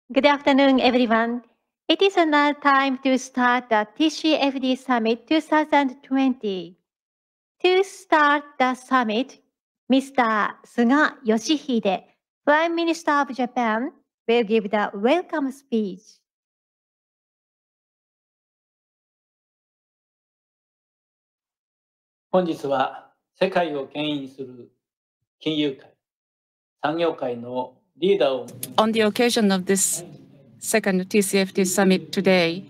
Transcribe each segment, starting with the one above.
Good afternoon, everyone. It is now time to start the TCFD Summit 2020. To start the summit, Mr. Suga Yoshihide, Prime Minister of Japan, will give the welcome speech. 本日は世界を牽引する金融界、産業界のリーダーを On the occasion of this second TCFD Summit today,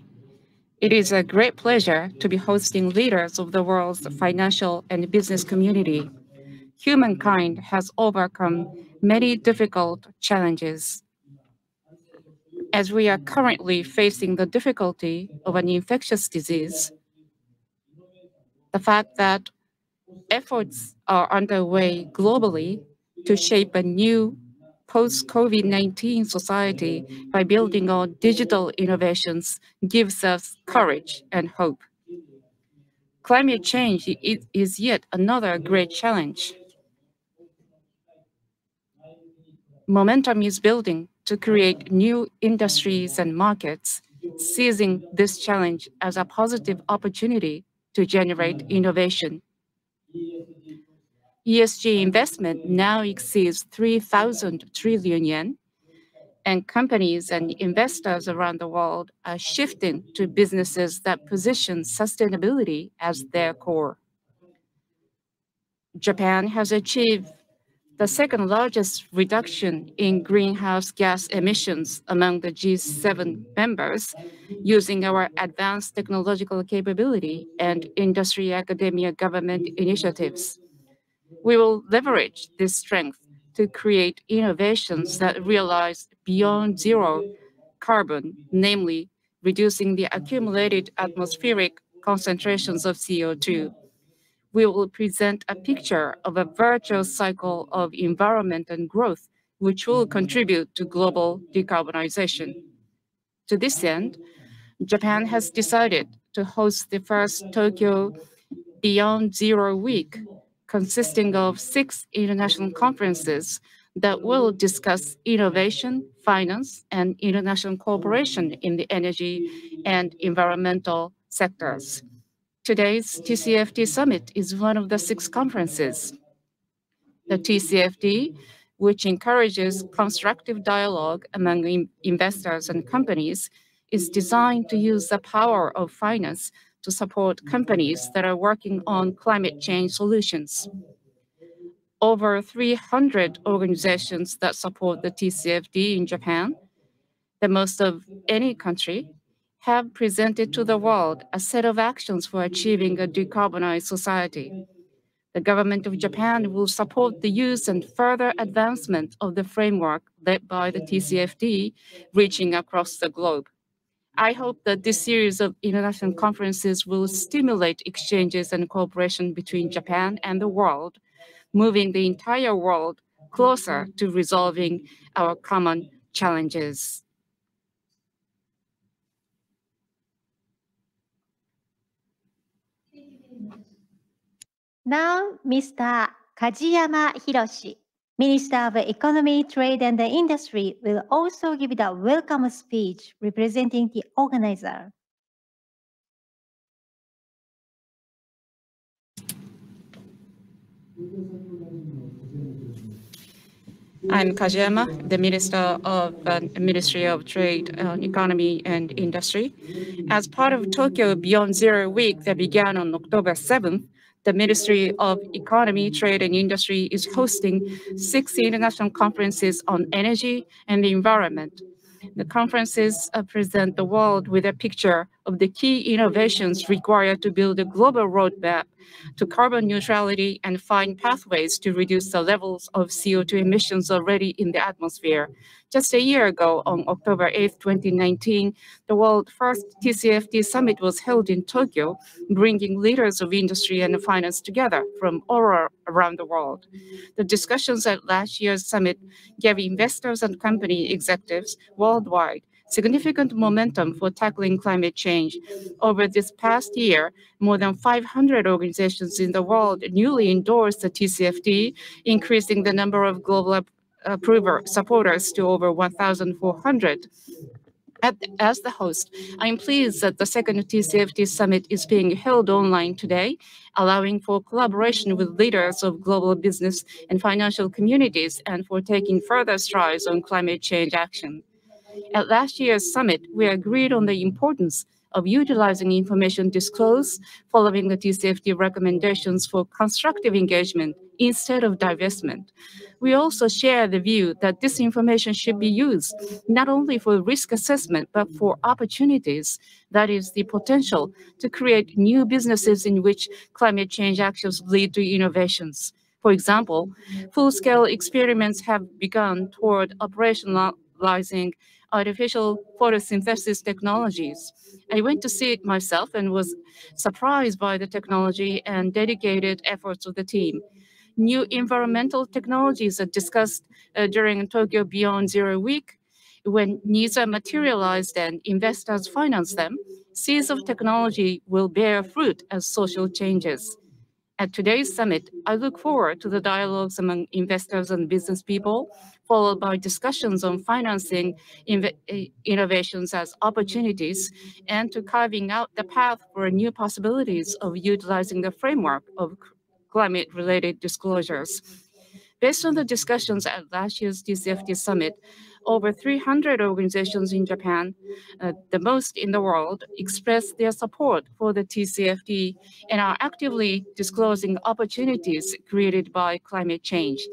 it is a great pleasure to be hosting leaders of the world's financial and business community. Humankind has overcome many difficult challenges. As we are currently facing the difficulty of an infectious disease, the fact that efforts are underway globally to shape a new post-COVID-19 society by building on digital innovations gives us courage and hope. Climate change is yet another great challenge. Momentum is building to create new industries and markets, seizing this challenge as a positive opportunity to generate innovation. ESG investment now exceeds 3,000 trillion yen, and companies and investors around the world are shifting to businesses that position sustainability as their core. Japan has achieved the second largest reduction in greenhouse gas emissions among the G7 members using our advanced technological capability and industry, academia, government initiatives. We will leverage this strength to create innovations that realize beyond zero carbon, namely reducing the accumulated atmospheric concentrations of CO2. We will present a picture of a virtuous cycle of environment and growth, which will contribute to global decarbonization. To this end, Japan has decided to host the first Tokyo Beyond Zero Week, consisting of 6 international conferences that will discuss innovation, finance, and international cooperation in the energy and environmental sectors. Today's TCFD Summit is one of the 6 conferences. The TCFD, which encourages constructive dialogue among investors and companies, is designed to use the power of finance to support companies that are working on climate change solutions. Over 300 organizations that support the TCFD in Japan, the most of any country, have presented to the world a set of actions for achieving a decarbonized society. The government of Japan will support the use and further advancement of the framework led by the TCFD, reaching across the globe. I hope that this series of international conferences will stimulate exchanges and cooperation between Japan and the world, moving the entire world closer to resolving our common challenges. Now, Mr. Kajiyama Hiroshi, Minister of Economy, Trade and Industry, will also give the welcome speech representing the organizer. I'm Kajiyama, the Minister of the Ministry of Trade, Economy and Industry. As part of Tokyo Beyond Zero Week that began on October 7th, the Ministry of Economy, Trade and Industry is hosting 6 international conferences on energy and the environment. The conferences present the world with a picture of the key innovations required to build a global roadmap to carbon neutrality and find pathways to reduce the levels of CO2 emissions already in the atmosphere. Just a year ago, on October 8, 2019, the world's first TCFD Summit was held in Tokyo, bringing leaders of industry and finance together from all around the world. The discussions at last year's summit gave investors and company executives worldwide significant momentum for tackling climate change. Over this past year, more than 500 organizations in the world newly endorsed the TCFD, increasing the number of global supporters to over 1,400. As the host, I'm pleased that the second TCFD Summit is being held online today, allowing for collaboration with leaders of global business and financial communities and for taking further strides on climate change action. At last year's summit, we agreed on the importance of utilizing information disclosed following the TCFD recommendations for constructive engagement instead of divestment. We also share the view that this information should be used not only for risk assessment, but for opportunities, that is, the potential to create new businesses in which climate change actions lead to innovations. For example, full-scale experiments have begun toward operationalizing artificial photosynthesis technologies. I went to see it myself and was surprised by the technology and dedicated efforts of the team. New environmental technologies are discussed during Tokyo Beyond Zero Week. When needs are materialized and investors finance them, seeds of technology will bear fruit as social changes. At today's summit, I look forward to the dialogues among investors and business people, followed by discussions on financing innovations as opportunities, and to carving out the path for new possibilities of utilizing the framework of climate-related disclosures. Based on the discussions at last year's TCFD Summit, over 300 organizations in Japan, the most in the world, expressed their support for the TCFD and are actively disclosing opportunities created by climate change.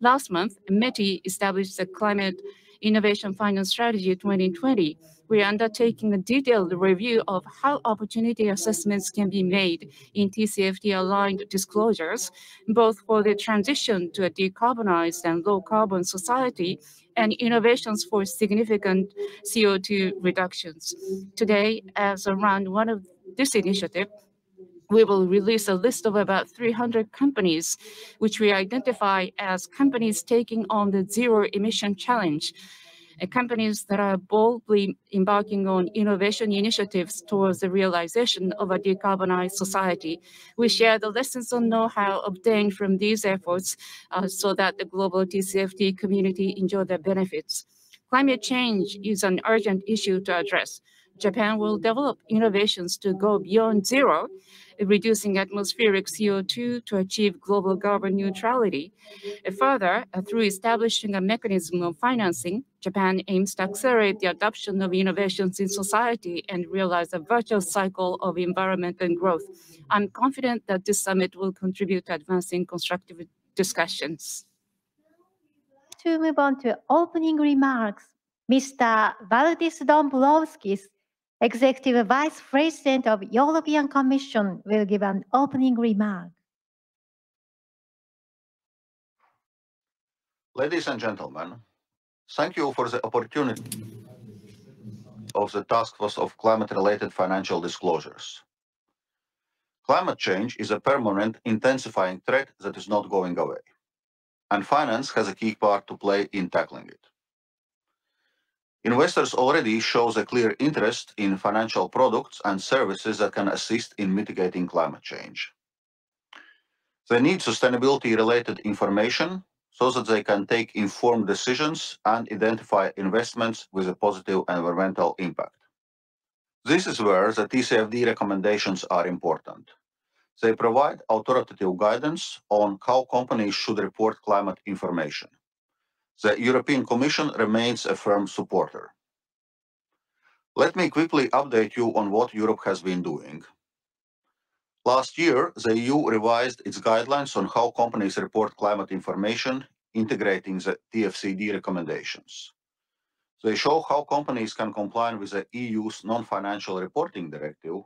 Last month, METI established the Climate Innovation Finance Strategy 2020. We are undertaking a detailed review of how opportunity assessments can be made in TCFD-aligned disclosures, both for the transition to a decarbonized and low-carbon society and innovations for significant CO2 reductions. Today, as a round one of this initiative, we will release a list of about 300 companies, which we identify as companies taking on the zero emission challenge, companies that are boldly embarking on innovation initiatives towards the realization of a decarbonized society. We share the lessons and know-how obtained from these efforts so that the global TCFD community enjoy the benefits. Climate change is an urgent issue to address. Japan will develop innovations to go beyond zero, reducing atmospheric CO2 to achieve global carbon neutrality. Further, through establishing a mechanism of financing, Japan aims to accelerate the adoption of innovations in society and realize a virtuous cycle of environment and growth. I'm confident that this summit will contribute to advancing constructive discussions. To move on to opening remarks, Mr. Valdis Dombrovskis, Executive Vice President of European Commission, will give an opening remark. Ladies and gentlemen, thank you for the opportunity of the Task Force of Climate-Related Financial Disclosures. Climate change is a permanent, intensifying threat that is not going away, and finance has a key part to play in tackling it. Investors already show a clear interest in financial products and services that can assist in mitigating climate change. They need sustainability-related information so that they can take informed decisions and identify investments with a positive environmental impact. This is where the TCFD recommendations are important. They provide authoritative guidance on how companies should report climate information. The European Commission remains a firm supporter. Let me quickly update you on what Europe has been doing. Last year, the EU revised its guidelines on how companies report climate information, integrating the TCFD recommendations. They show how companies can comply with the EU's non-financial reporting directive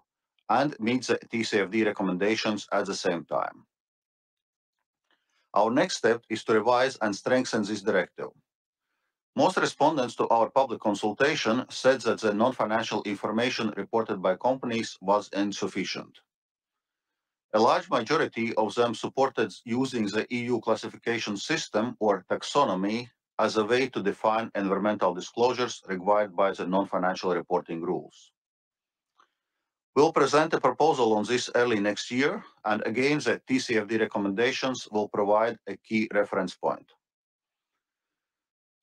and meet the TCFD recommendations at the same time. Our next step is to revise and strengthen this directive. Most respondents to our public consultation said that the non-financial information reported by companies was insufficient. A large majority of them supported using the EU classification system or taxonomy as a way to define environmental disclosures required by the non-financial reporting rules. We'll present a proposal on this early next year, and again, the TCFD recommendations will provide a key reference point.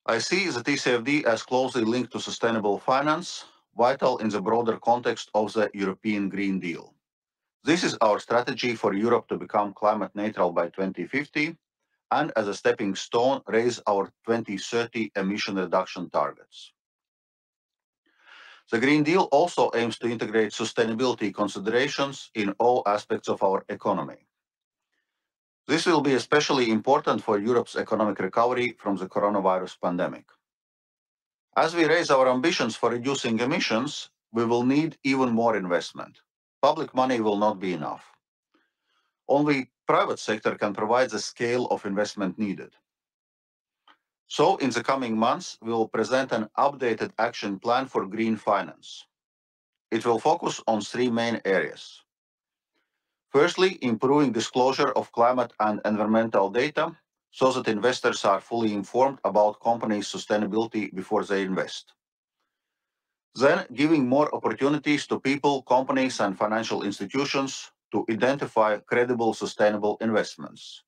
I see the TCFD as closely linked to sustainable finance, vital in the broader context of the European Green Deal. This is our strategy for Europe to become climate neutral by 2050, and as a stepping stone, raise our 2030 emission reduction targets. The Green Deal also aims to integrate sustainability considerations in all aspects of our economy. This will be especially important for Europe's economic recovery from the coronavirus pandemic. As we raise our ambitions for reducing emissions, we will need even more investment. Public money will not be enough. Only private sector can provide the scale of investment needed. So in the coming months, we will present an updated action plan for green finance. It will focus on three main areas. Firstly, improving disclosure of climate and environmental data so that investors are fully informed about companies' sustainability before they invest. Then, giving more opportunities to people, companies, and financial institutions to identify credible sustainable investments.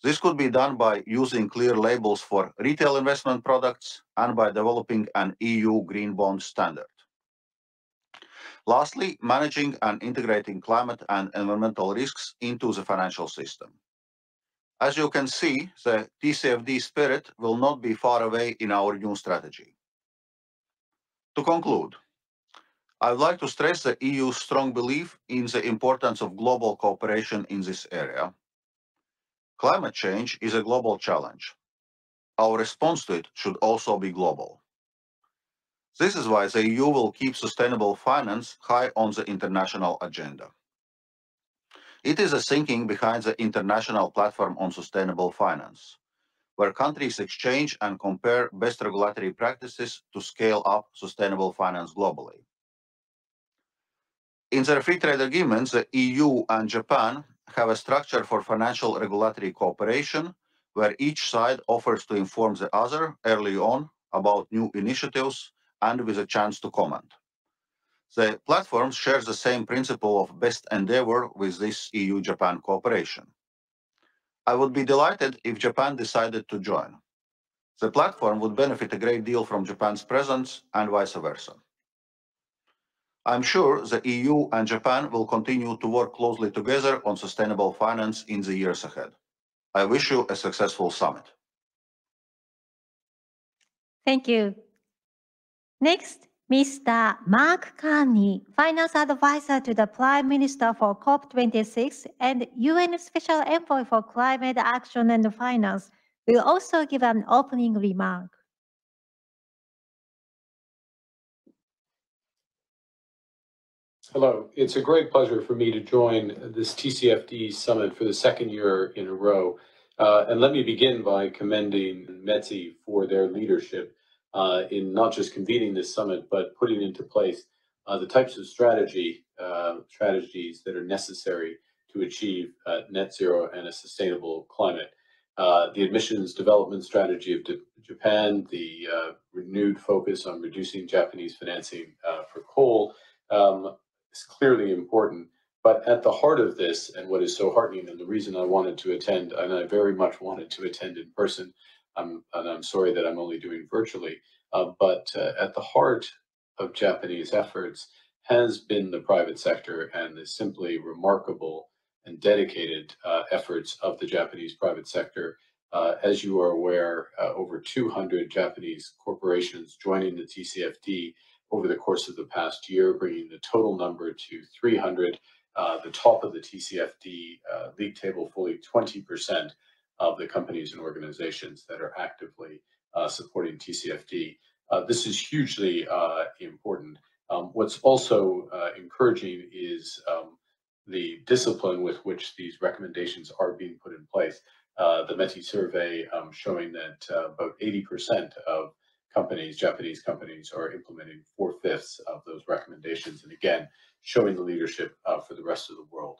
This could be done by using clear labels for retail investment products and by developing an EU green bond standard. Lastly, managing and integrating climate and environmental risks into the financial system. As you can see, the TCFD spirit will not be far away in our new strategy. To conclude, I would like to stress the EU's strong belief in the importance of global cooperation in this area. Climate change is a global challenge. Our response to it should also be global. This is why the EU will keep sustainable finance high on the international agenda. It is the thinking behind the International Platform on Sustainable Finance, where countries exchange and compare best regulatory practices to scale up sustainable finance globally. In their free trade agreements, the EU and Japan have a structure for financial regulatory cooperation where each side offers to inform the other early on about new initiatives and with a chance to comment. The platform shares the same principle of best endeavor with this EU-Japan cooperation. I would be delighted if Japan decided to join. The platform would benefit a great deal from Japan's presence and vice versa. I'm sure the EU and Japan will continue to work closely together on sustainable finance in the years ahead. I wish you a successful summit. Thank you. Next, Mr. Mark Carney, Finance Advisor to the Prime Minister for COP26 and UN Special Envoy for Climate Action and Finance, will also give an opening remark. Hello, it's a great pleasure for me to join this TCFD Summit for the second year in a row. And let me begin by commending METI for their leadership in not just convening this summit, but putting into place the types of strategies that are necessary to achieve net zero and a sustainable climate. The emissions development strategy of Japan, the renewed focus on reducing Japanese financing for coal, is clearly important. But at the heart of this, and what is so heartening, and the reason I wanted to attend, and I very much wanted to attend in person, and I'm sorry that I'm only doing virtually, but at the heart of Japanese efforts has been the private sector and the simply remarkable and dedicated efforts of the Japanese private sector. As you are aware, over 200 Japanese corporations joining the TCFD over the course of the past year, bringing the total number to 300. The top of the TCFD league table, fully 20% of the companies and organizations that are actively supporting TCFD. This is hugely important. What's also encouraging is the discipline with which these recommendations are being put in place. The METI survey showing that about 80% of companies, Japanese companies, are implementing 4/5 of those recommendations, and again, showing the leadership for the rest of the world.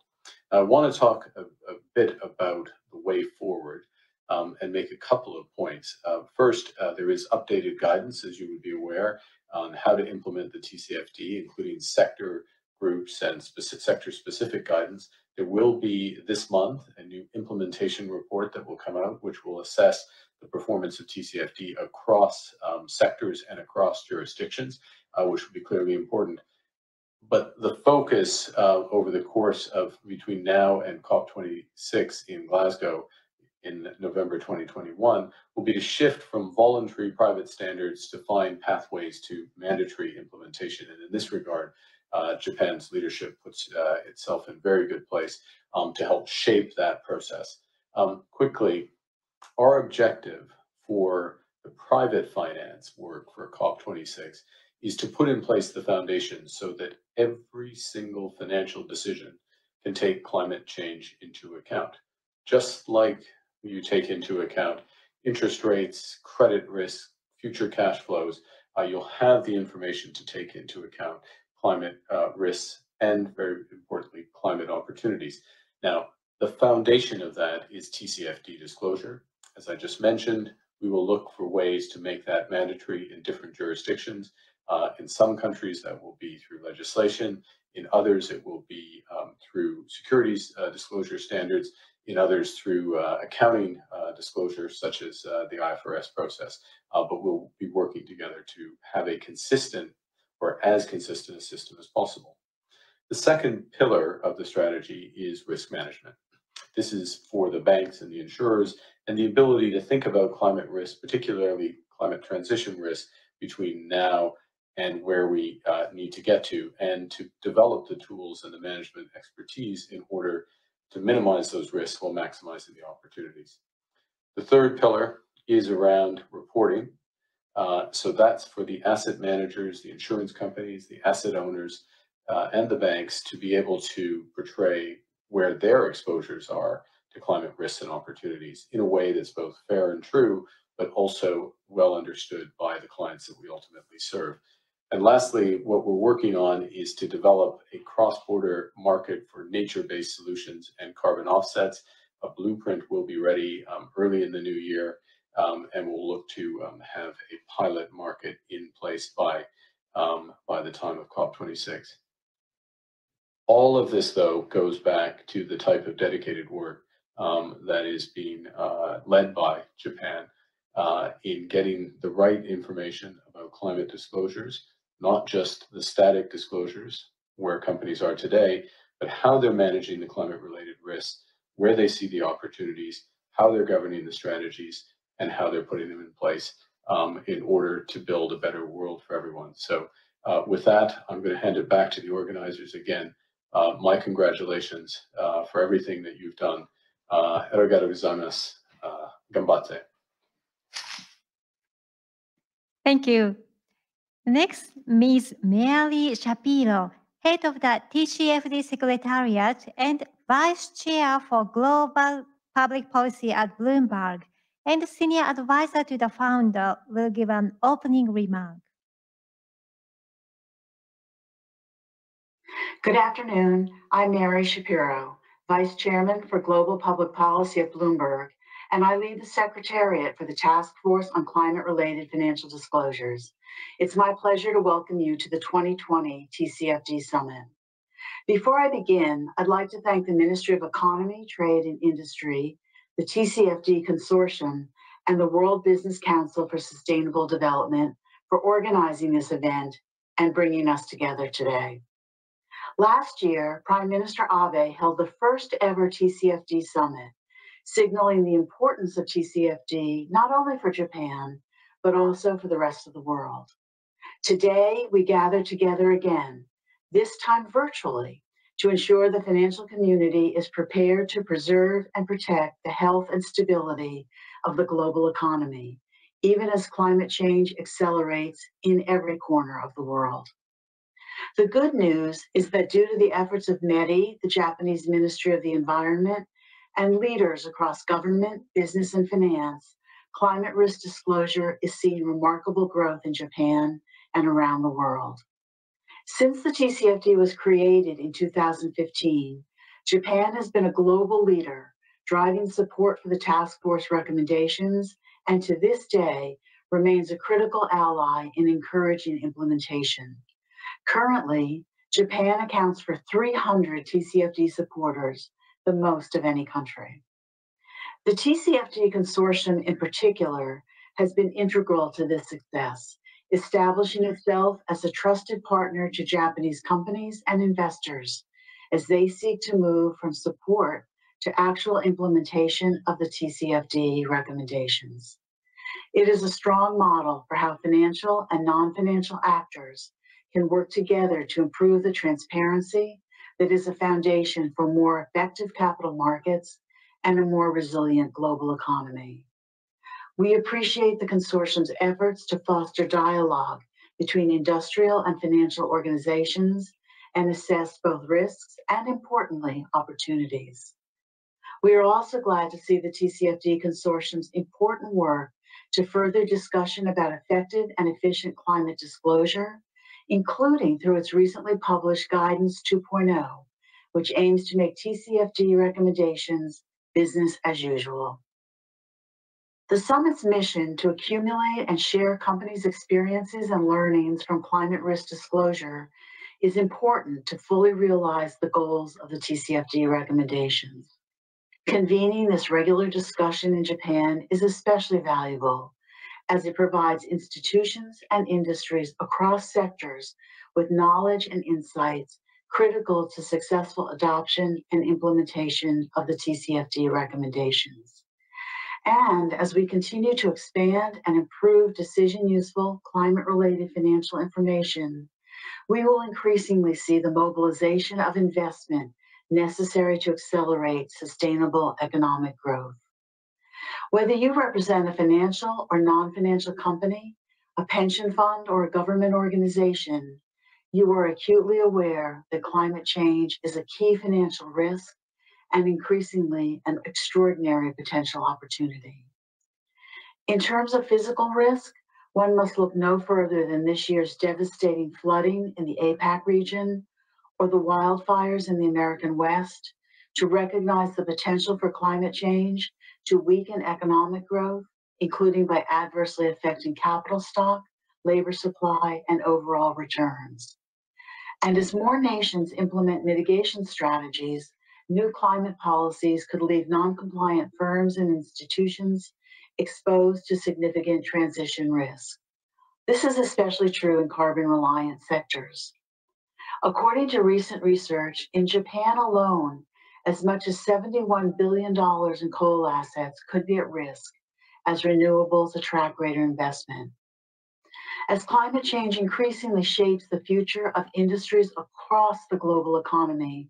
I want to talk a bit about the way forward and make a couple of points. First, there is updated guidance, as you would be aware, on how to implement the TCFD, including sector groups and sector-specific guidance. There will be this month a new implementation report that will come out, which will assess the performance of TCFD across sectors and across jurisdictions, which will be clearly important. But the focus over the course of between now and COP26 in Glasgow in November 2021 will be to shift from voluntary private standards to find pathways to mandatory implementation. And in this regard, Japan's leadership puts itself in very good place to help shape that process. Quickly, our objective for the private finance work for COP26 is to put in place the foundation so that every single financial decision can take climate change into account. Just like you take into account interest rates, credit risk, future cash flows, you'll have the information to take into account climate risks and, very importantly, climate opportunities. Now, the foundation of that is TCFD disclosure. As I just mentioned, we will look for ways to make that mandatory in different jurisdictions. In some countries, that will be through legislation. In others, it will be through securities disclosure standards. In others, through accounting disclosure, such as the IFRS process. But we'll be working together to have a consistent or as consistent a system as possible. The second pillar of the strategy is risk management. This is for the banks and the insurers, and the ability to think about climate risk, particularly climate transition risk, between now and where we need to get to, and to develop the tools and the management expertise in order to minimize those risks while maximizing the opportunities. The third pillar is around reporting. So that's for the asset managers, the insurance companies, the asset owners, and the banks to be able to portray where their exposures are to climate risks and opportunities in a way that's both fair and true, but also well understood by the clients that we ultimately serve. And lastly, what we're working on is to develop a cross-border market for nature-based solutions and carbon offsets. A blueprint will be ready early in the new year, and we'll look to have a pilot market in place by the time of COP26. All of this, though, goes back to the type of dedicated work that is being led by Japan in getting the right information about climate disclosures, not just the static disclosures where companies are today, but how they're managing the climate-related risks, where they see the opportunities, how they're governing the strategies, and how they're putting them in place in order to build a better world for everyone. So with that, I'm going to hand it back to the organizers again. My congratulations for everything that you've done. Arigatou gozaimasu. Ganbatte. Thank you. Next, Ms. Mary Shapiro, head of the TCFD Secretariat and Vice Chair for Global Public Policy at Bloomberg, and Senior Advisor to the founder, will give an opening remark. Good afternoon. I'm Mary Shapiro, Vice Chairman for Global Public Policy at Bloomberg, and I lead the Secretariat for the Task Force on Climate-Related Financial Disclosures. It's my pleasure to welcome you to the 2020 TCFD Summit. Before I begin, I'd like to thank the Ministry of Economy, Trade and Industry, the TCFD Consortium, and the World Business Council for Sustainable Development for organizing this event and bringing us together today. Last year, Prime Minister Abe held the first ever TCFD Summit, signaling the importance of TCFD not only for Japan, but also for the rest of the world. Today, we gather together again, this time virtually, to ensure the financial community is prepared to preserve and protect the health and stability of the global economy, even as climate change accelerates in every corner of the world. The good news is that due to the efforts of METI, the Japanese Ministry of the Environment, and leaders across government, business, and finance, climate risk disclosure is seeing remarkable growth in Japan and around the world. Since the TCFD was created in 2015, Japan has been a global leader, driving support for the task force recommendations, and to this day remains a critical ally in encouraging implementation. Currently, Japan accounts for 300 TCFD supporters, the most of any country. The TCFD consortium in particular has been integral to this success, establishing itself as a trusted partner to Japanese companies and investors as they seek to move from support to actual implementation of the TCFD recommendations. It is a strong model for how financial and non-financial actors can work together to improve the transparency that is a foundation for more effective capital markets and a more resilient global economy. We appreciate the consortium's efforts to foster dialogue between industrial and financial organizations and assess both risks and, importantly, opportunities. We are also glad to see the TCFD consortium's important work to further discussion about effective and efficient climate disclosure, including through its recently published Guidance 2.0, which aims to make TCFD recommendations business as usual. The summit's mission to accumulate and share companies' experiences and learnings from climate risk disclosure is important to fully realize the goals of the TCFD recommendations. Convening this regular discussion in Japan is especially valuable as it provides institutions and industries across sectors with knowledge and insights critical to successful adoption and implementation of the TCFD recommendations. And as we continue to expand and improve decision-useful climate-related financial information, we will increasingly see the mobilization of investment necessary to accelerate sustainable economic growth. Whether you represent a financial or non-financial company, a pension fund, or a government organization, you are acutely aware that climate change is a key financial risk and increasingly an extraordinary potential opportunity. In terms of physical risk, one must look no further than this year's devastating flooding in the APAC region or the wildfires in the American West to recognize the potential for climate change to weaken economic growth, including by adversely affecting capital stock, labor supply, and overall returns. And as more nations implement mitigation strategies, new climate policies could leave non-compliant firms and institutions exposed to significant transition risk. This is especially true in carbon-reliant sectors. According to recent research, in Japan alone, as much as $71 billion in coal assets could be at risk as renewables attract greater investment. As climate change increasingly shapes the future of industries across the global economy,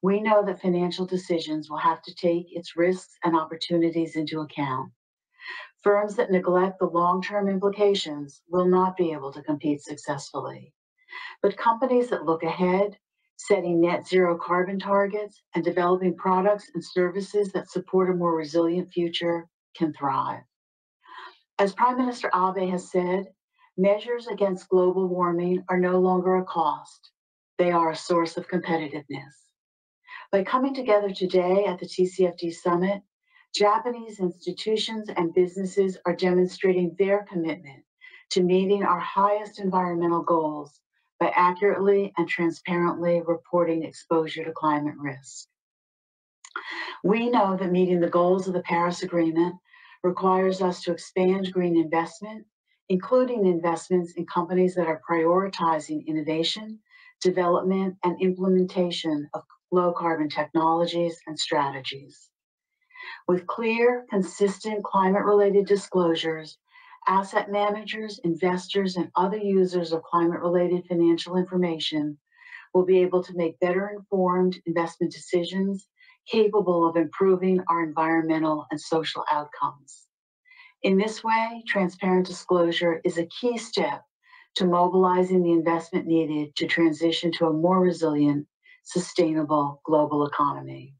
we know that financial decisions will have to take its risks and opportunities into account. Firms that neglect the long-term implications will not be able to compete successfully. But companies that look ahead, setting net zero carbon targets and developing products and services that support a more resilient future can thrive. As Prime Minister Abe has said, measures against global warming are no longer a cost. They are a source of competitiveness. By coming together today at the TCFD Summit, Japanese institutions and businesses are demonstrating their commitment to meeting our highest environmental goals by accurately and transparently reporting exposure to climate risk. We know that meeting the goals of the Paris Agreement requires us to expand green investment, including investments in companies that are prioritizing innovation, development, and implementation of low-carbon technologies and strategies. With clear, consistent climate-related disclosures, asset managers, investors, and other users of climate-related financial information will be able to make better-informed investment decisions capable of improving our environmental and social outcomes. In this way, transparent disclosure is a key step to mobilizing the investment needed to transition to a more resilient, sustainable global economy.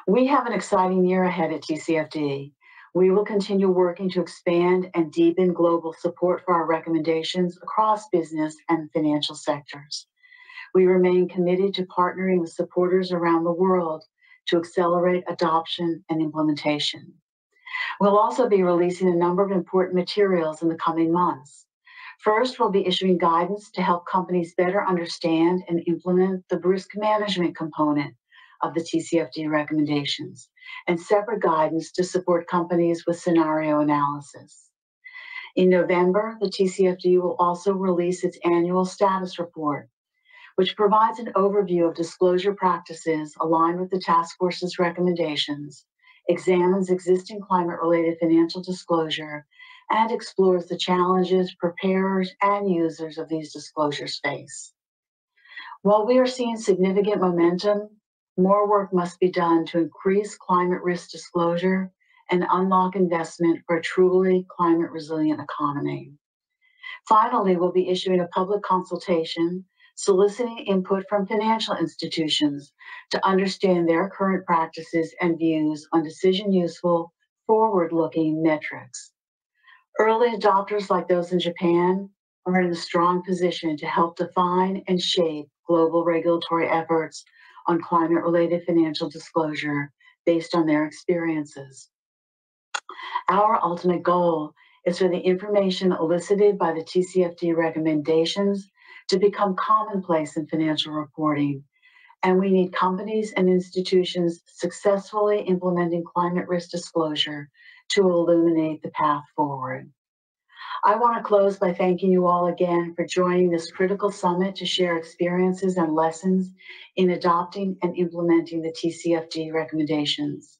We have an exciting year ahead at TCFD. We will continue working to expand and deepen global support for our recommendations across business and financial sectors. We remain committed to partnering with supporters around the world to accelerate adoption and implementation. We'll also be releasing a number of important materials in the coming months. First, we'll be issuing guidance to help companies better understand and implement the risk management component of the TCFD recommendations and separate guidance to support companies with scenario analysis. In November, the TCFD will also release its annual status report, which provides an overview of disclosure practices aligned with the task force's recommendations, examines existing climate-related financial disclosure, and explores the challenges preparers and users of these disclosures face. While we are seeing significant momentum, more work must be done to increase climate risk disclosure and unlock investment for a truly climate resilient economy. Finally, we'll be issuing a public consultation soliciting input from financial institutions to understand their current practices and views on decision-useful, forward-looking metrics. Early adopters like those in Japan are in a strong position to help define and shape global regulatory efforts on climate-related financial disclosure based on their experiences. Our ultimate goal is for the information elicited by the TCFD recommendations to become commonplace in financial reporting, and we need companies and institutions successfully implementing climate risk disclosure to illuminate the path forward. I want to close by thanking you all again for joining this critical summit to share experiences and lessons in adopting and implementing the TCFD recommendations.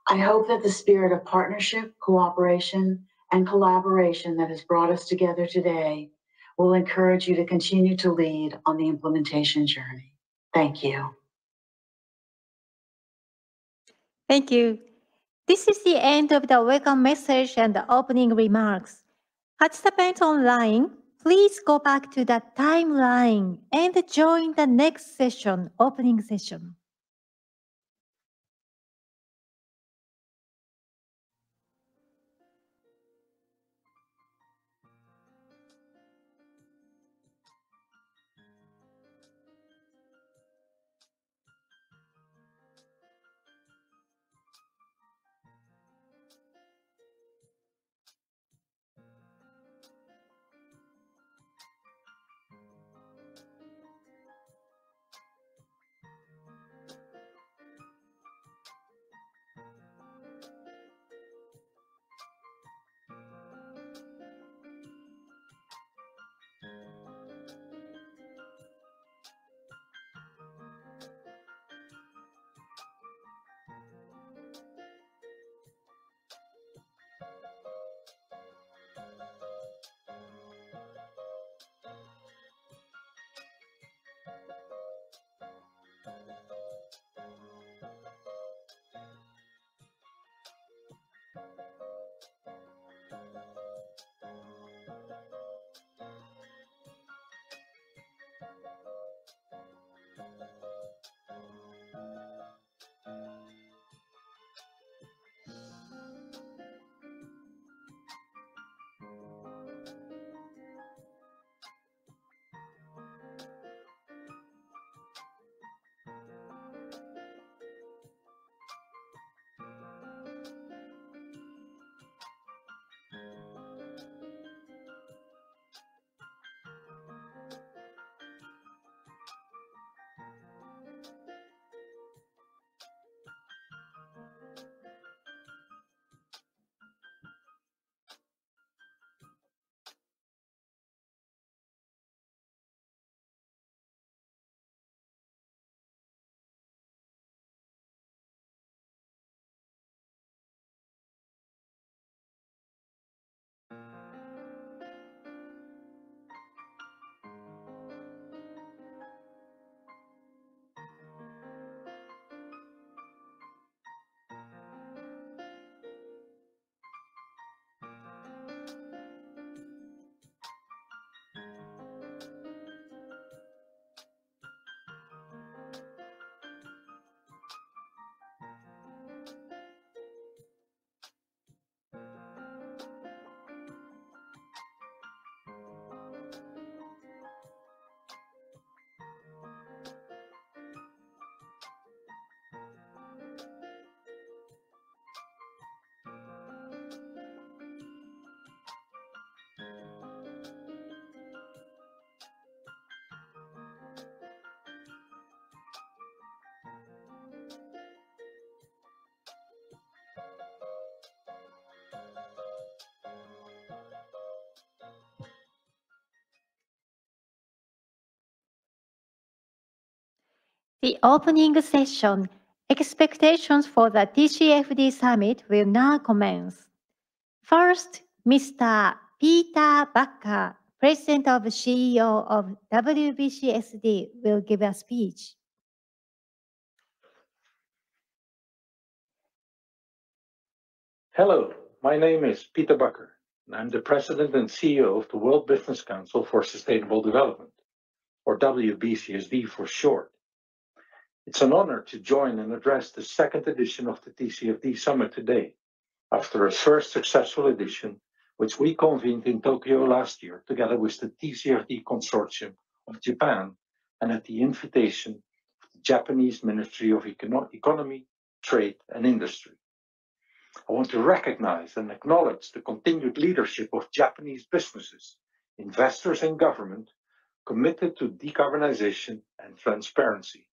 I hope that the spirit of partnership, cooperation, and collaboration that has brought us together today will encourage you to continue to lead on the implementation journey. Thank you. Thank you. This is the end of the welcome message and the opening remarks. Participants online, please go back to the timeline and join the next session, opening session. The opening session, expectations for the TCFD Summit, will now commence. First, Mr. Peter Backer, President of CEO of WBCSD, will give a speech. Hello, my name is Peter Backer, and I'm the President and CEO of the World Business Council for Sustainable Development, or WBCSD for short. It's an honor to join and address the second edition of the TCFD Summit today, after a first successful edition, which we convened in Tokyo last year, together with the TCFD Consortium of Japan, and at the invitation of the Japanese Ministry of Economy, Trade and Industry. I want to recognize and acknowledge the continued leadership of Japanese businesses, investors and government committed to decarbonization and transparency.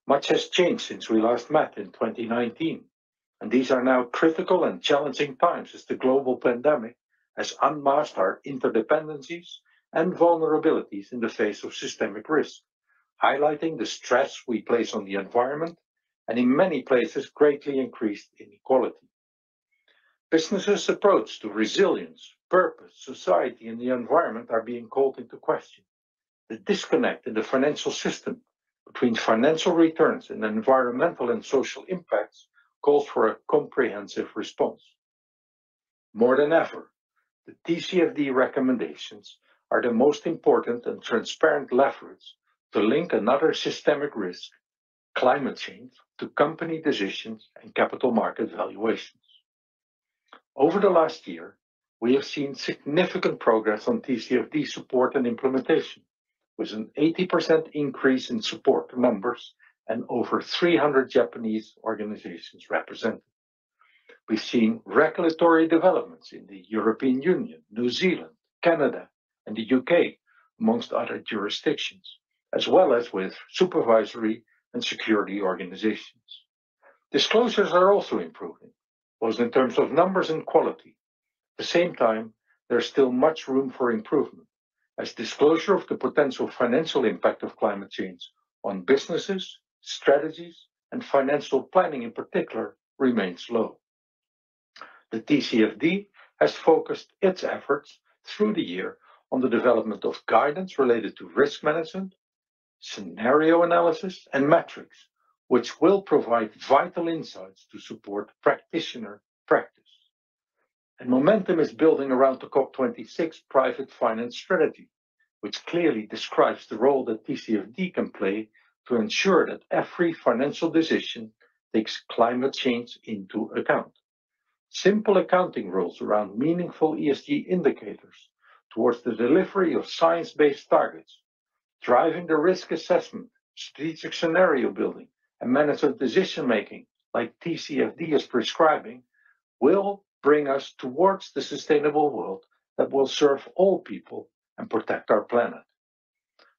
Much has changed since we last met in 2019, and these are now critical and challenging times as the global pandemic has unmasked our interdependencies and vulnerabilities in the face of systemic risk, highlighting the stress we place on the environment and in many places greatly increased inequality. Businesses' approach to resilience, purpose, society, and the environment are being called into question. The disconnect in the financial system between financial returns and environmental and social impacts calls for a comprehensive response. More than ever, the TCFD recommendations are the most important and transparent leverage to link another systemic risk, climate change, to company decisions and capital market valuations. Over the last year, we have seen significant progress on TCFD support and implementation, with an 80% increase in support numbers and over 300 Japanese organizations represented. We've seen regulatory developments in the European Union, New Zealand, Canada, and the UK, amongst other jurisdictions, as well as with supervisory and security organizations. Disclosures are also improving, both in terms of numbers and quality. At the same time, there's still much room for improvement, as disclosure of the potential financial impact of climate change on businesses, strategies, and financial planning in particular remains low. The TCFD has focused its efforts through the year on the development of guidance related to risk management, scenario analysis, and metrics, which will provide vital insights to support practitioner practice. And momentum is building around the COP26 private finance strategy, which clearly describes the role that TCFD can play to ensure that every financial decision takes climate change into account. Simple accounting rules around meaningful ESG indicators towards the delivery of science-based targets, driving the risk assessment, strategic scenario building, and management decision-making, like TCFD is prescribing, will bring us towards the sustainable world that will serve all people and protect our planet.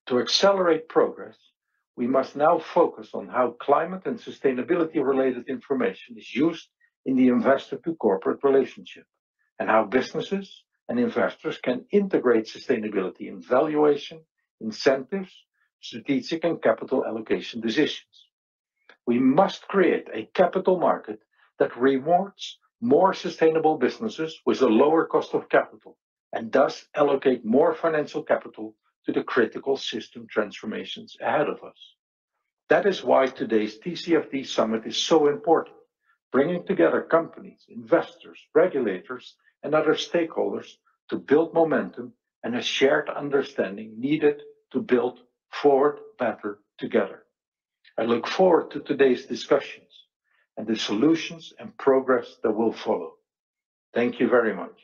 To accelerate progress, we must now focus on how climate and sustainability-related information is used in the investor-to-corporate relationship, and how businesses and investors can integrate sustainability in valuation, incentives, strategic and capital allocation decisions. We must create a capital market that rewards more sustainable businesses with a lower cost of capital, and thus allocate more financial capital to the critical system transformations ahead of us. That is why today's TCFD Summit is so important, bringing together companies, investors, regulators, and other stakeholders to build momentum and a shared understanding needed to build forward better together. I look forward to today's discussions and the solutions and progress that will follow. Thank you very much.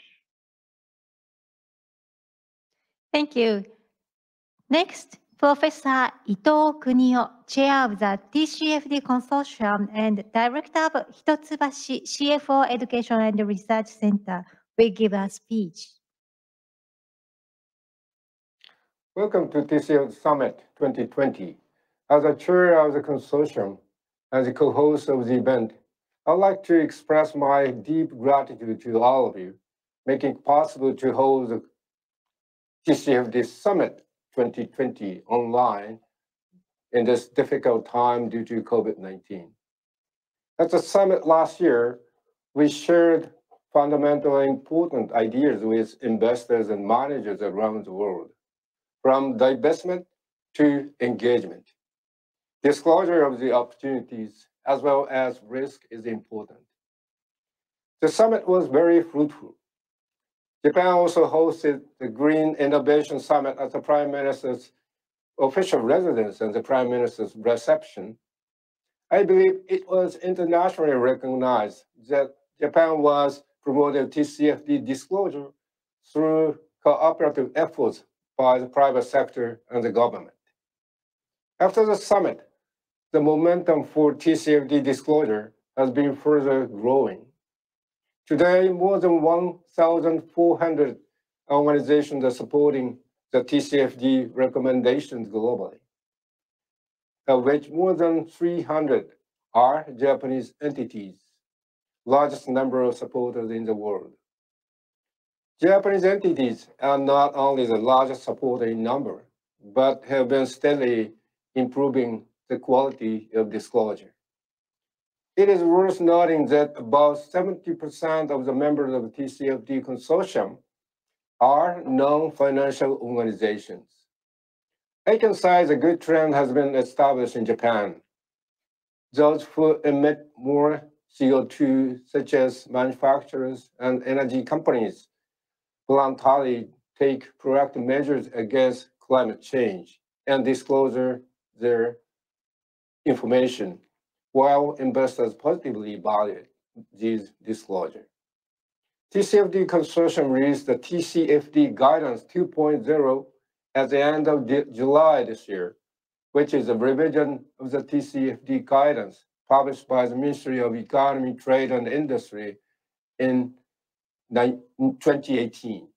Thank you. Next, Professor Ito Kunio, Chair of the TCFD Consortium and Director of Hitotsubashi CFO Education and Research Center, will give a speech. Welcome to TCFD Summit 2020. As a chair of the consortium and the co-host of the event, I'd like to express my deep gratitude to all of you, making it possible to hold the TCFD Summit 2020 online in this difficult time due to COVID-19. At the summit last year, we shared fundamentally important ideas with investors and managers around the world, from divestment to engagement. Disclosure of the opportunities as well as risk is important. The summit was very fruitful. Japan also hosted the Green Innovation Summit at the Prime Minister's official residence and the Prime Minister's reception. I believe it was internationally recognized that Japan was promoting TCFD disclosure through cooperative efforts by the private sector and the government. After the summit, the momentum for TCFD disclosure has been further growing. Today, more than 1,400 organizations are supporting the TCFD recommendations globally, of which more than 300 are Japanese entities, largest number of supporters in the world. Japanese entities are not only the largest supporter in number, but have been steadily improving the quality of disclosure. It is worth noting that about 70% of the members of the TCFD consortium are non-financial organizations. I can say a good trend has been established in Japan. Those who emit more CO2, such as manufacturers and energy companies, voluntarily take proactive measures against climate change and disclose their information, while investors positively evaluate these disclosure. TCFD Consortium released the TCFD Guidance 2.0 at the end of July this year, which is a revision of the TCFD guidance published by the Ministry of Economy, Trade and Industry in 2018.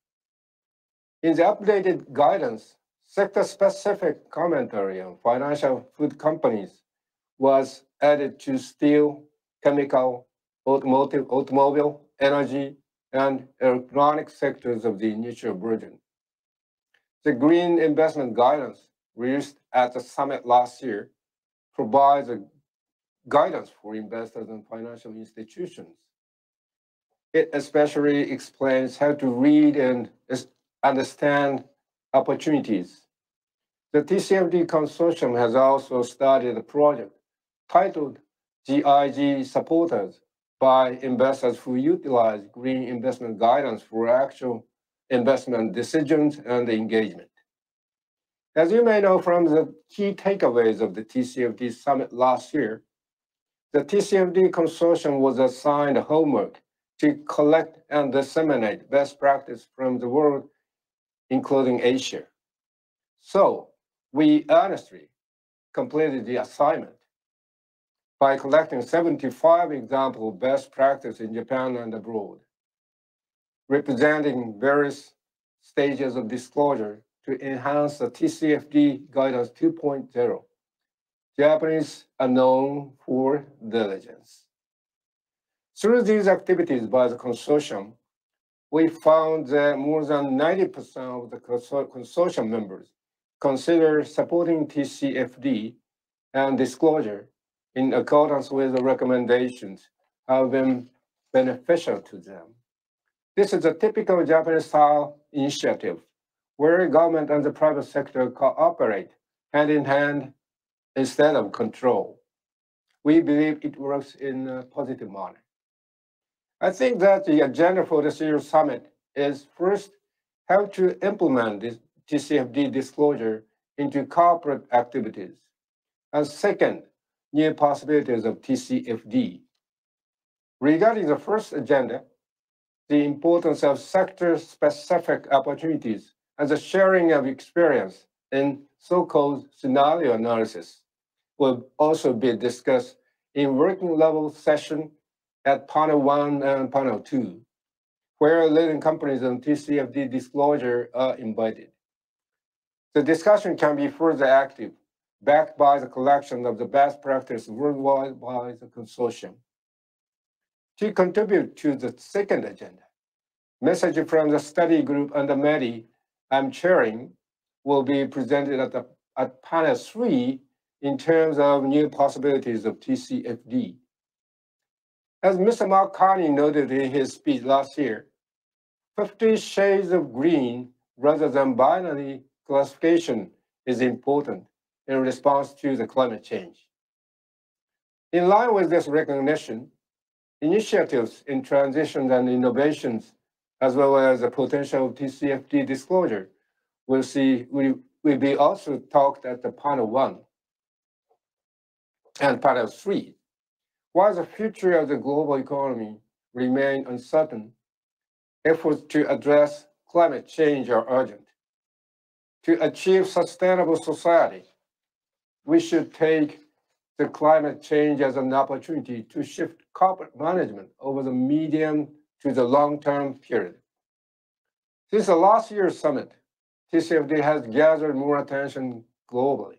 In the updated guidance, sector-specific commentary on financial food companies was added to steel, chemical, automobile, energy, and electronic sectors of the initial version. The Green Investment Guidance, released at the summit last year, provides a guidance for investors and financial institutions. It especially explains how to read and understand opportunities. The TCFD Consortium has also started a project titled GIG Supporters by investors who utilize green investment guidance for actual investment decisions and engagement. As you may know from the key takeaways of the TCFD Summit last year, the TCFD Consortium was assigned homework to collect and disseminate best practice from the world, including Asia. So we honestly completed the assignment by collecting 75 examples of best practice in Japan and abroad, representing various stages of disclosure to enhance the TCFD Guidance 2.0. Japanese are known for diligence. Through these activities by the consortium, we found that more than 90% of the consortium members consider supporting TCFD and disclosure in accordance with the recommendations have been beneficial to them. This is a typical Japanese-style initiative where government and the private sector cooperate hand in hand instead of control. We believe it works in a positive manner. I think that the agenda for this year's summit is first, how to implement this TCFD disclosure into corporate activities, and second, new possibilities of TCFD. Regarding the first agenda, the importance of sector-specific opportunities and the sharing of experience in so-called scenario analysis will also be discussed in working level session at panel 1 and panel 2, where leading companies on TCFD disclosure are invited. The discussion can be further active, backed by the collection of the best practice worldwide by the consortium. To contribute to the second agenda, message from the study group under MEDI I'm chairing will be presented at panel 3 in terms of new possibilities of TCFD. As Mr. Mark Carney noted in his speech last year, 50 shades of green rather than binary classification is important in response to the climate change. In line with this recognition, initiatives in transitions and innovations, as well as the potential of TCFD disclosure, will be also talked at the panel 1 and panel 3. While the future of the global economy remain uncertain, efforts to address climate change are urgent. To achieve sustainable society, we should take the climate change as an opportunity to shift corporate management over the medium to the long-term period. Since the last year's summit, TCFD has gathered more attention globally.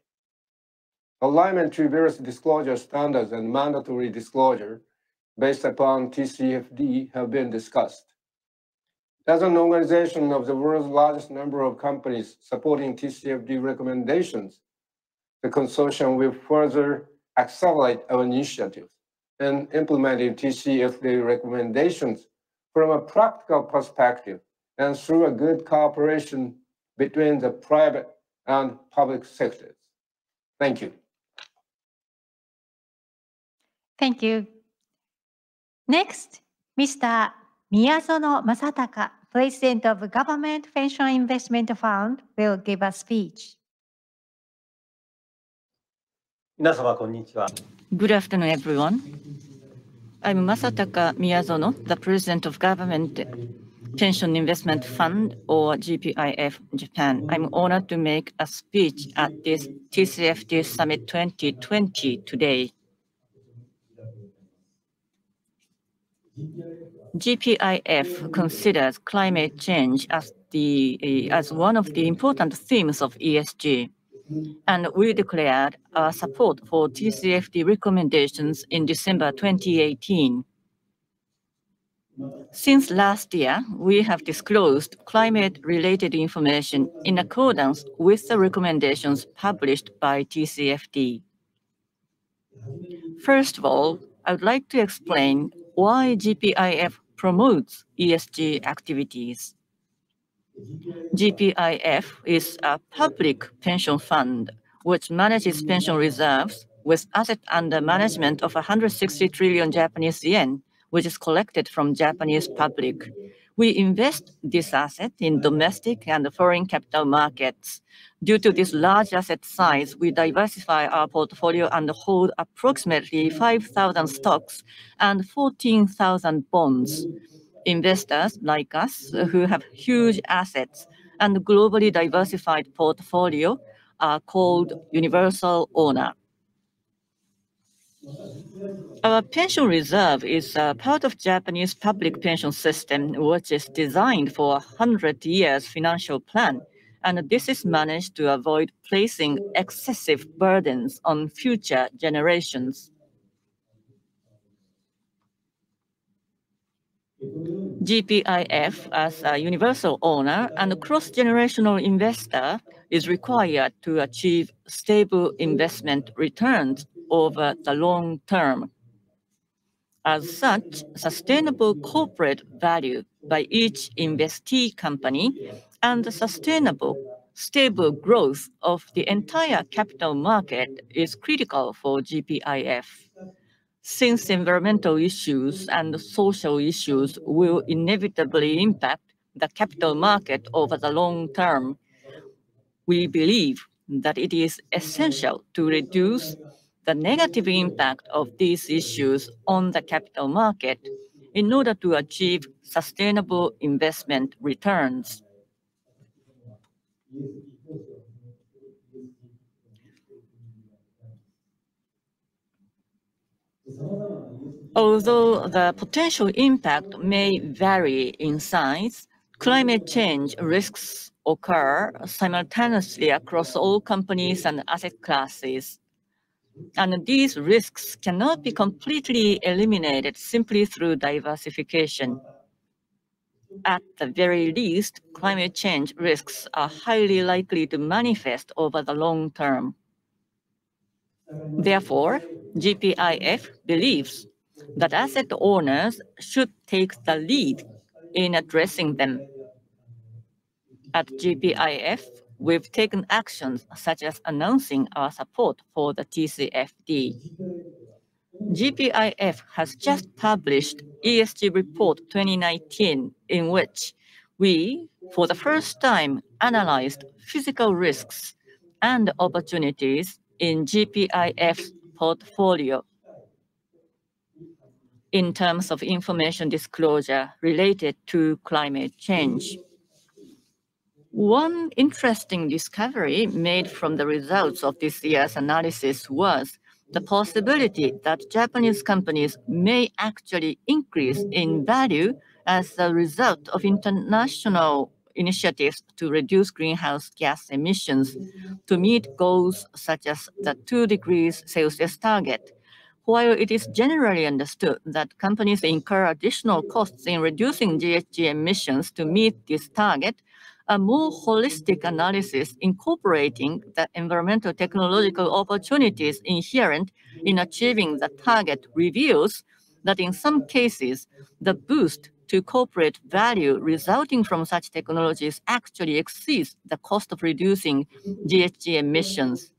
Alignment to various disclosure standards and mandatory disclosure based upon TCFD have been discussed. As an organization of the world's largest number of companies supporting TCFD recommendations, the consortium will further accelerate our initiatives in implementing TCFD recommendations from a practical perspective and through a good cooperation between the private and public sectors. Thank you. Thank you. Next, Mr. Miyazono Masataka, President of Government Pension Investment Fund, will give a speech. Good afternoon, everyone. I'm Masataka Miyazono, the President of Government Pension Investment Fund, or GPIF Japan. I'm honored to make a speech at this TCFD Summit 2020 today. GPIF considers climate change as one of the important themes of ESG, and we declared our support for TCFD recommendations in December 2018. Since last year, we have disclosed climate-related information in accordance with the recommendations published by TCFD. First of all, I would like to explain why GPIF promotes ESG activities. GPIF is a public pension fund which manages pension reserves with assets under management of 160 trillion Japanese yen, which is collected from Japanese public. We invest this asset in domestic and foreign capital markets. Due to this large asset size, we diversify our portfolio and hold approximately 5,000 stocks and 14,000 bonds. Investors like us who have huge assets and globally diversified portfolio are called universal owner. Our pension reserve is a part of Japanese public pension system, which is designed for 100 years financial plan, and this is managed to avoid placing excessive burdens on future generations. GPIF, as a universal owner and a cross-generational investor, is required to achieve stable investment returns over the long term. As such, sustainable corporate value by each investee company and the sustainable, stable growth of the entire capital market is critical for GPIF. Since environmental issues and social issues will inevitably impact the capital market over the long term, we believe that it is essential to reduce the negative impact of these issues on the capital market in order to achieve sustainable investment returns. Although the potential impact may vary in size, climate change risks occur simultaneously across all companies and asset classes. And these risks cannot be completely eliminated simply through diversification. At the very least, climate change risks are highly likely to manifest over the long term. Therefore, GPIF believes that asset owners should take the lead in addressing them. At GPIF, we've taken actions such as announcing our support for the TCFD. GPIF has just published ESG Report 2019, in which we, for the first time, analyzed physical risks and opportunities in GPIF's portfolio in terms of information disclosure related to climate change. One interesting discovery made from the results of this year's analysis was the possibility that Japanese companies may actually increase in value as a result of international initiatives to reduce greenhouse gas emissions to meet goals such as the 2 degrees Celsius target. While it is generally understood that companies incur additional costs in reducing GHG emissions to meet this target, a more holistic analysis incorporating the environmental technological opportunities inherent in achieving the target reveals that in some cases, the boost to corporate value resulting from such technologies actually exceeds the cost of reducing GHG emissions.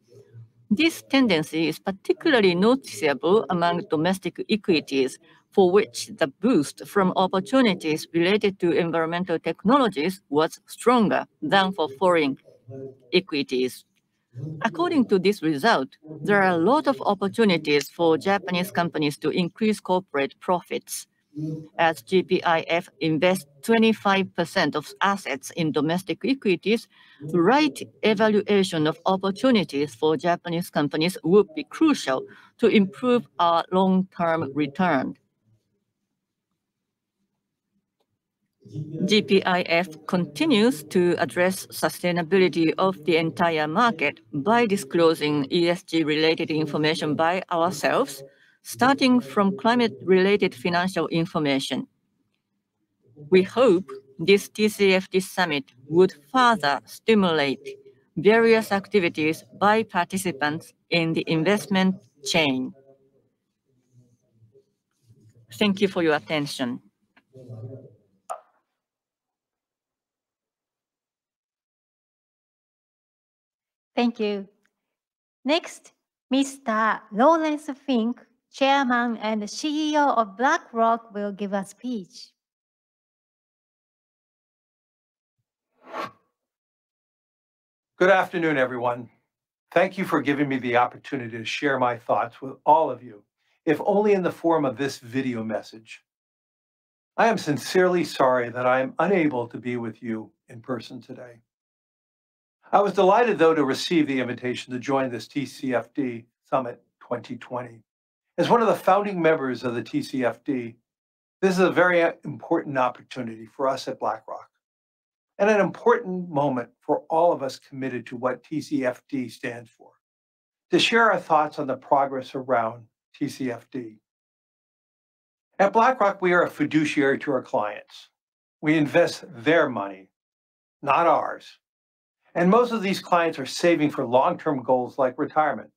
This tendency is particularly noticeable among domestic equities, for which the boost from opportunities related to environmental technologies was stronger than for foreign equities. According to this result, there are a lot of opportunities for Japanese companies to increase corporate profits. As GPIF invests 25% of assets in domestic equities, right evaluation of opportunities for Japanese companies would be crucial to improve our long-term return. GPIF continues to address sustainability of the entire market by disclosing ESG-related information by ourselves, starting from climate-related financial information. We hope this TCFD Summit would further stimulate various activities by participants in the investment chain. Thank you for your attention. Thank you. Next, Mr. Lawrence Fink, Chairman and CEO of BlackRock, will give a speech. Good afternoon, everyone. Thank you for giving me the opportunity to share my thoughts with all of you, if only in the form of this video message. I am sincerely sorry that I am unable to be with you in person today. I was delighted, though, to receive the invitation to join this TCFD Summit 2020. As one of the founding members of the TCFD, this is a very important opportunity for us at BlackRock, and an important moment for all of us committed to what TCFD stands for, to share our thoughts on the progress around TCFD. At BlackRock, we are a fiduciary to our clients. We invest their money, not ours. And most of these clients are saving for long-term goals like retirement.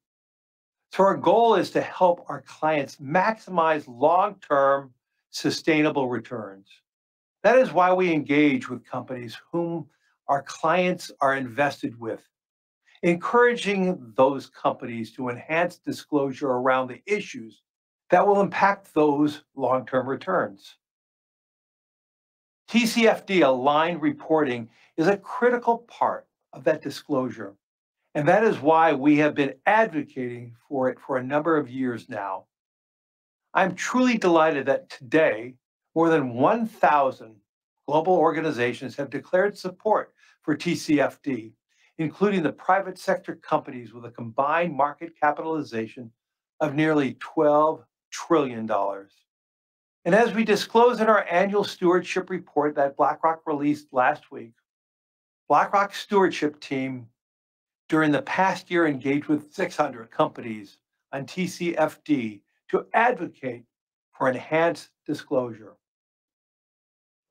So our goal is to help our clients maximize long-term sustainable returns. That is why we engage with companies whom our clients are invested with, encouraging those companies to enhance disclosure around the issues that will impact those long-term returns. TCFD aligned reporting is a critical part of that disclosure, and that is why we have been advocating for it for a number of years now. I'm truly delighted that today, more than 1,000 global organizations have declared support for TCFD, including the private sector companies with a combined market capitalization of nearly $12 trillion. And as we disclose in our annual stewardship report that BlackRock released last week, BlackRock's stewardship team during the past year engaged with 600 companies on TCFD to advocate for enhanced disclosure.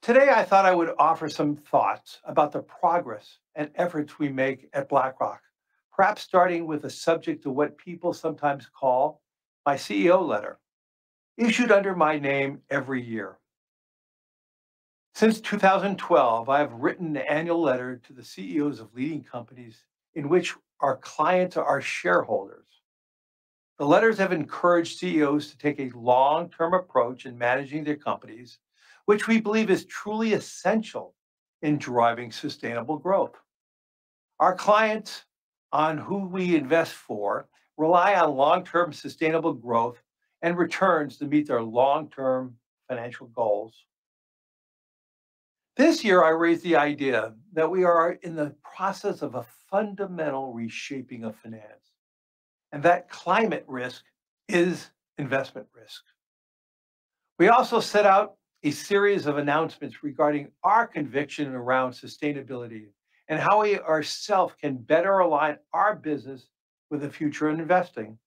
Today, I thought I would offer some thoughts about the progress and efforts we make at BlackRock perhaps starting with a subject of what people sometimes call my CEO letter, issued under my name every year. Since 2012, I have written an annual letter to the CEOs of leading companies in which our clients are our shareholders. The letters have encouraged CEOs to take a long-term approach in managing their companies, which we believe is truly essential in driving sustainable growth. Our clients, on who we invest for, rely on long-term sustainable growth and returns to meet their long-term financial goals. This year, I raised the idea that we are in the process of a fundamental reshaping of finance, and that climate risk is investment risk. We also set out a series of announcements regarding our conviction around sustainability and how we ourselves can better align our business with the future of investing.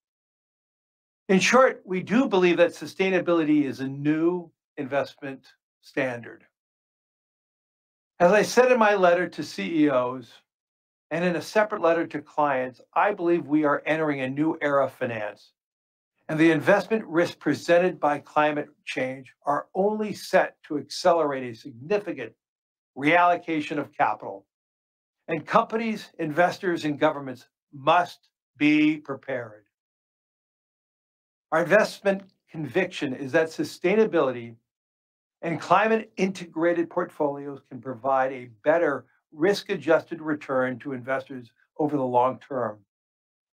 In short, we do believe that sustainability is a new investment standard. As I said in my letter to CEOs and in a separate letter to clients, I believe we are entering a new era of finance, and the investment risks presented by climate change are only set to accelerate a significant reallocation of capital. And companies, investors, and governments must be prepared. Our investment conviction is that sustainability and climate-integrated portfolios can provide a better risk-adjusted return to investors over the long term.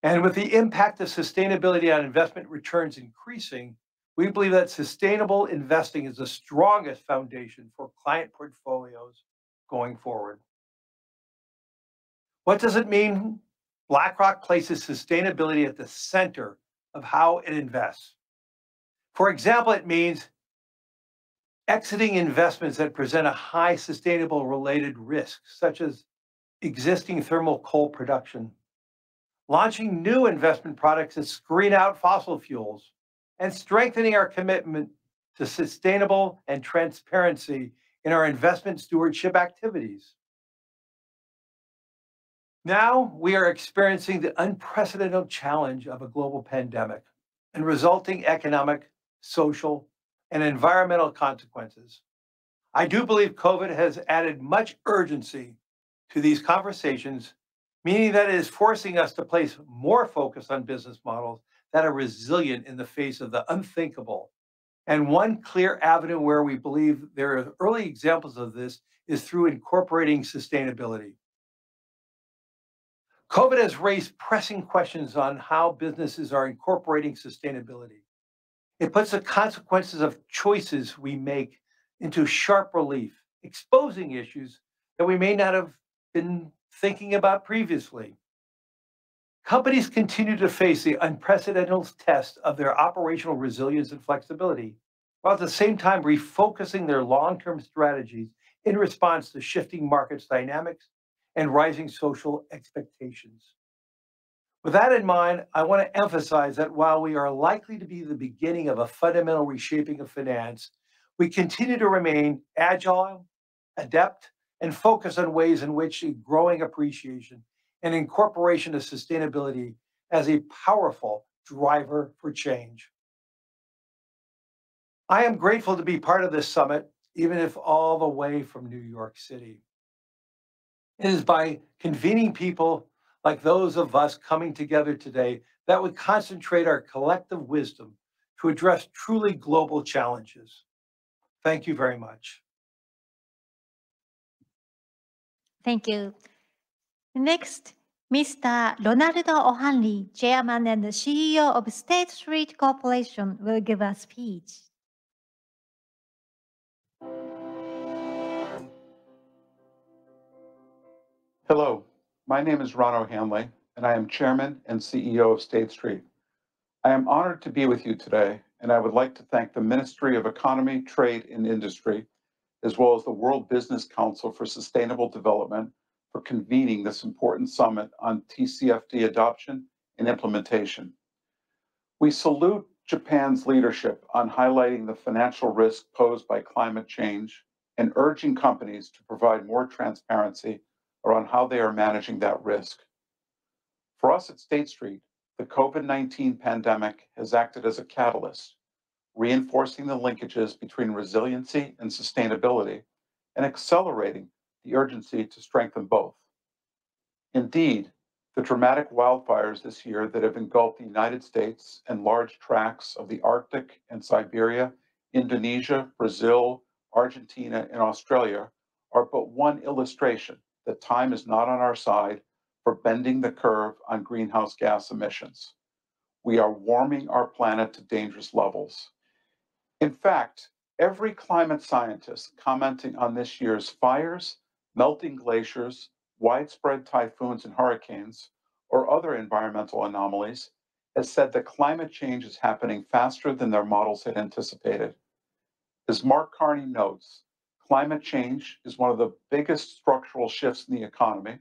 And with the impact of sustainability on investment returns increasing, we believe that sustainable investing is the strongest foundation for client portfolios going forward. What does it mean? BlackRock places sustainability at the center of how it invests. For example, it means exiting investments that present a high sustainable related risk, such as existing thermal coal production, launching new investment products that screen out fossil fuels, and strengthening our commitment to sustainable and transparency in our investment stewardship activities. Now we are experiencing the unprecedented challenge of a global pandemic and resulting economic, social, and environmental consequences. I do believe COVID has added much urgency to these conversations, meaning that it is forcing us to place more focus on business models that are resilient in the face of the unthinkable. And one clear avenue where we believe there are early examples of this is through incorporating sustainability. COVID has raised pressing questions on how businesses are incorporating sustainability. It puts the consequences of choices we make into sharp relief, exposing issues that we may not have been thinking about previously. Companies continue to face the unprecedented test of their operational resilience and flexibility, while at the same time refocusing their long-term strategies in response to shifting market dynamics and rising social expectations. With that in mind, I want to emphasize that while we are likely to be the beginning of a fundamental reshaping of finance, we continue to remain agile, adept, and focus on ways in which a growing appreciation and incorporation of sustainability as a powerful driver for change. I am grateful to be part of this summit, even if all the way from New York City. It is by convening people like those of us coming together today that would concentrate our collective wisdom to address truly global challenges. Thank you very much. Thank you. Next, Mr. Ronaldo O'Hanley, Chairman and CEO of State Street Corporation, will give a speech. Hello, my name is Ron O'Hanley, and I am Chairman and CEO of State Street. I am honored to be with you today, and I would like to thank the Ministry of Economy, Trade, and Industry, as well as the World Business Council for Sustainable Development for convening this important summit on TCFD adoption and implementation. We salute Japan's leadership on highlighting the financial risk posed by climate change and urging companies to provide more transparency around how they are managing that risk. For For us at State Street, the COVID-19 pandemic has acted as a catalyst, reinforcing the linkages between resiliency and sustainability and accelerating the urgency to strengthen both. Indeed, the dramatic wildfires this year that have engulfed the United States and large tracts of the Arctic and Siberia, Indonesia, Brazil, Argentina, and Australia are but one illustration that time is not on our side for bending the curve on greenhouse gas emissions. We are warming our planet to dangerous levels. In fact, every climate scientist commenting on this year's fires, melting glaciers, widespread typhoons and hurricanes, or other environmental anomalies, has said that climate change is happening faster than their models had anticipated. As Mark Carney notes, climate change is one of the biggest structural shifts in the economy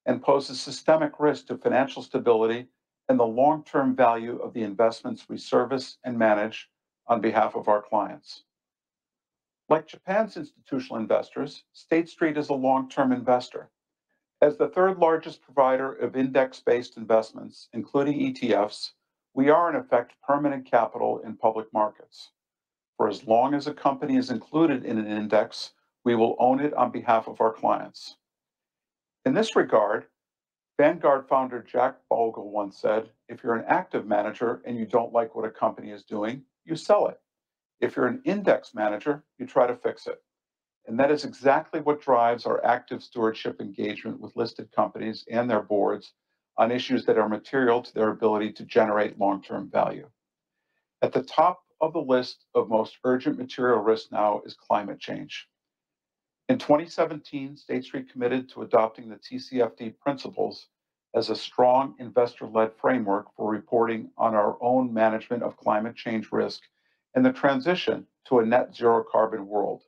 and poses systemic risk to financial stability and the long-term value of the investments we service and manage on behalf of our clients. Like Japan's institutional investors, State Street is a long-term investor. As the third largest provider of index-based investments, including ETFs, we are in effect permanent capital in public markets. For as long as a company is included in an index, we will own it on behalf of our clients. In this regard, Vanguard founder Jack Bogle once said, if you're an active manager and you don't like what a company is doing, you sell it. If you're an index manager, you try to fix it. And that is exactly what drives our active stewardship engagement with listed companies and their boards on issues that are material to their ability to generate long-term value. At the top of the list of most urgent material risks now is climate change. In 2017, State Street committed to adopting the TCFD principles as a strong investor-led framework for reporting on our own management of climate change risk and the transition to a net zero carbon world.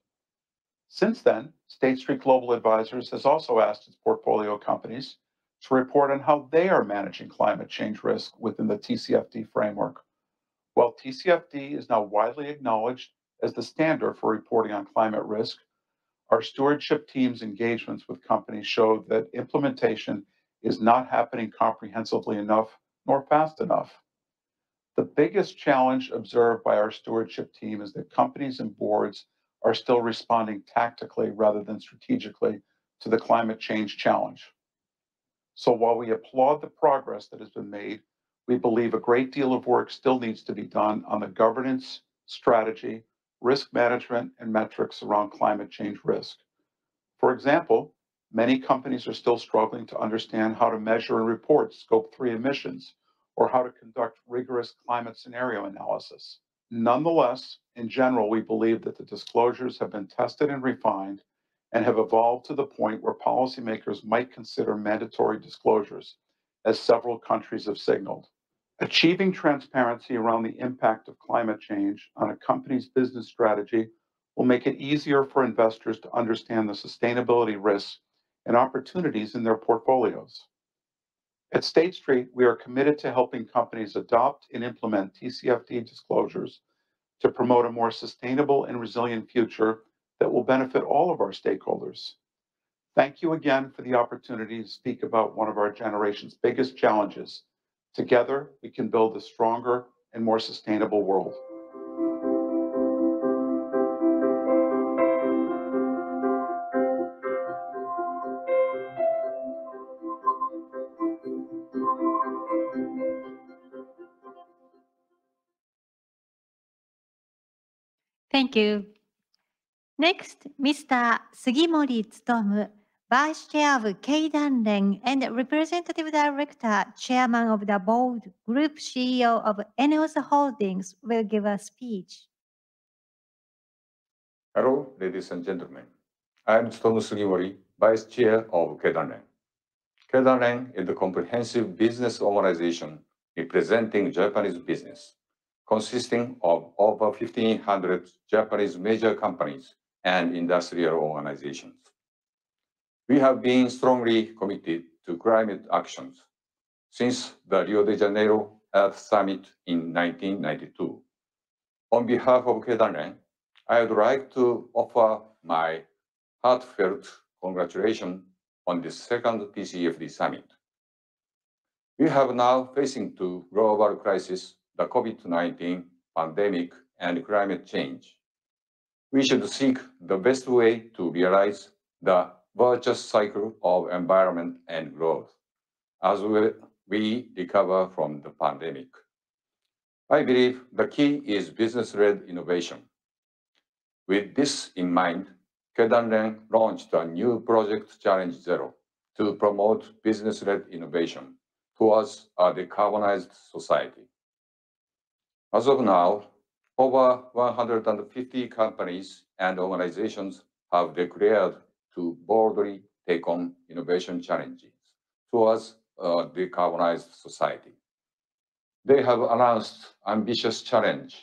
Since then, State Street Global Advisors has also asked its portfolio companies to report on how they are managing climate change risk within the TCFD framework. While TCFD is now widely acknowledged as the standard for reporting on climate risk, our stewardship team's engagements with companies show that implementation is not happening comprehensively enough nor fast enough. The biggest challenge observed by our stewardship team is that companies and boards are still responding tactically rather than strategically to the climate change challenge. So while we applaud the progress that has been made, we believe a great deal of work still needs to be done on the governance, strategy, risk management, and metrics around climate change risk. For example, many companies are still struggling to understand how to measure and report Scope 3 emissions or how to conduct rigorous climate scenario analysis. Nonetheless, in general, we believe that the disclosures have been tested and refined and have evolved to the point where policymakers might consider mandatory disclosures, as several countries have signaled. Achieving transparency around the impact of climate change on a company's business strategy will make it easier for investors to understand the sustainability risks and opportunities in their portfolios. At State Street, we are committed to helping companies adopt and implement TCFD disclosures to promote a more sustainable and resilient future that will benefit all of our stakeholders. Thank you again for the opportunity to speak about one of our generation's biggest challenges. Together, we can build a stronger and more sustainable world. Thank you. Next, Mr. Sugimori Tsutomu, Vice Chair of Keidanren and Representative Director, Chairman of the Board, Group CEO of ENEOS Holdings, will give a speech. Hello, ladies and gentlemen. I am Tsutomu Sugimori, Vice Chair of Keidanren. Keidanren is a comprehensive business organization representing Japanese business, consisting of over 1,500 Japanese major companies and industrial organizations. We have been strongly committed to climate actions since the Rio de Janeiro Earth Summit in 1992. On behalf of Keidanren, I would like to offer my heartfelt congratulations on the second TCFD Summit. We have now facing two global crises, the COVID-19 pandemic and climate change. We should seek the best way to realize the virtuous cycle of environment and growth as we recover from the pandemic. I believe the key is business-led innovation. With this in mind, Kedanren launched a new project Challenge Zero to promote business-led innovation towards a decarbonized society. As of now, over 150 companies and organizations have declared to boldly take on innovation challenges towards a decarbonized society. They have announced ambitious challenges,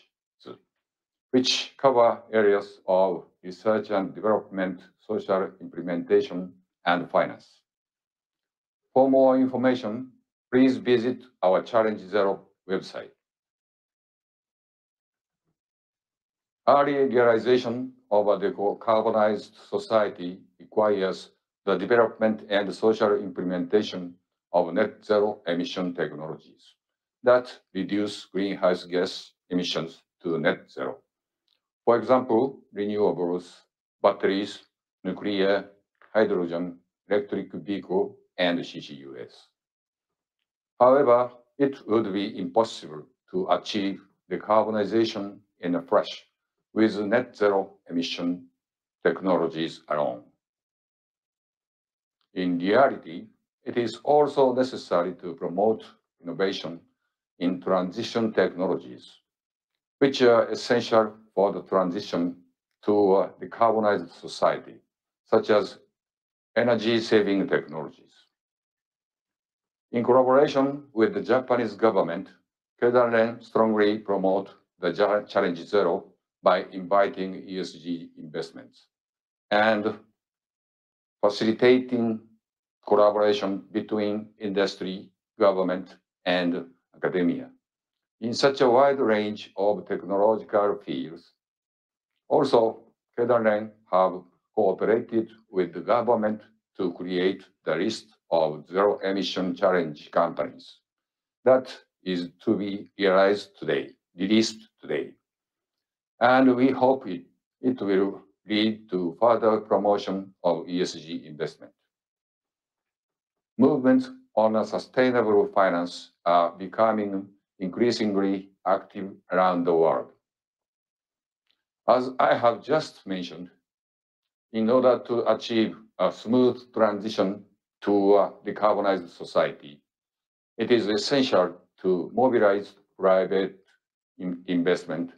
which cover areas of research and development, social implementation, and finance. For more information, please visit our Challenge Zero website. Early realization of a decarbonized society requires the development and social implementation of net zero emission technologies that reduce greenhouse gas emissions to net zero. For example, renewables, batteries, nuclear, hydrogen, electric vehicle, and CCUS. However, it would be impossible to achieve decarbonization in a flash with net zero emission technologies alone. In reality, it is also necessary to promote innovation in transition technologies, which are essential for the transition to a decarbonized society, such as energy-saving technologies. In collaboration with the Japanese government, Kedanren strongly promote the Challenge Zero by inviting ESG investments and facilitating collaboration between industry, government, and academia in such a wide range of technological fields. Also, Kedanren have cooperated with the government to create the list of zero-emission challenge companies that is to be released today. And we hope it will lead to further promotion of ESG investment. Movements on a sustainable finance are becoming increasingly active around the world. As I have just mentioned, in order to achieve a smooth transition to a decarbonized society, it is essential to mobilize private investment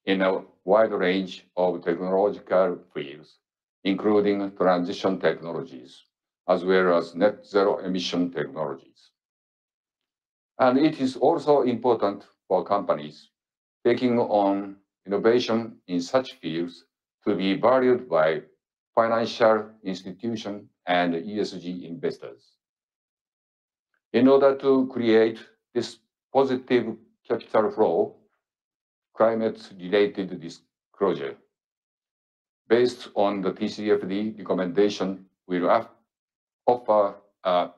in a wide range of technological fields, including transition technologies, as well as net zero emission technologies. And it is also important for companies taking on innovation in such fields to be valued by financial institutions and ESG investors. In order to create this positive capital flow, climate-related disclosure based on the TCFD recommendation will offer a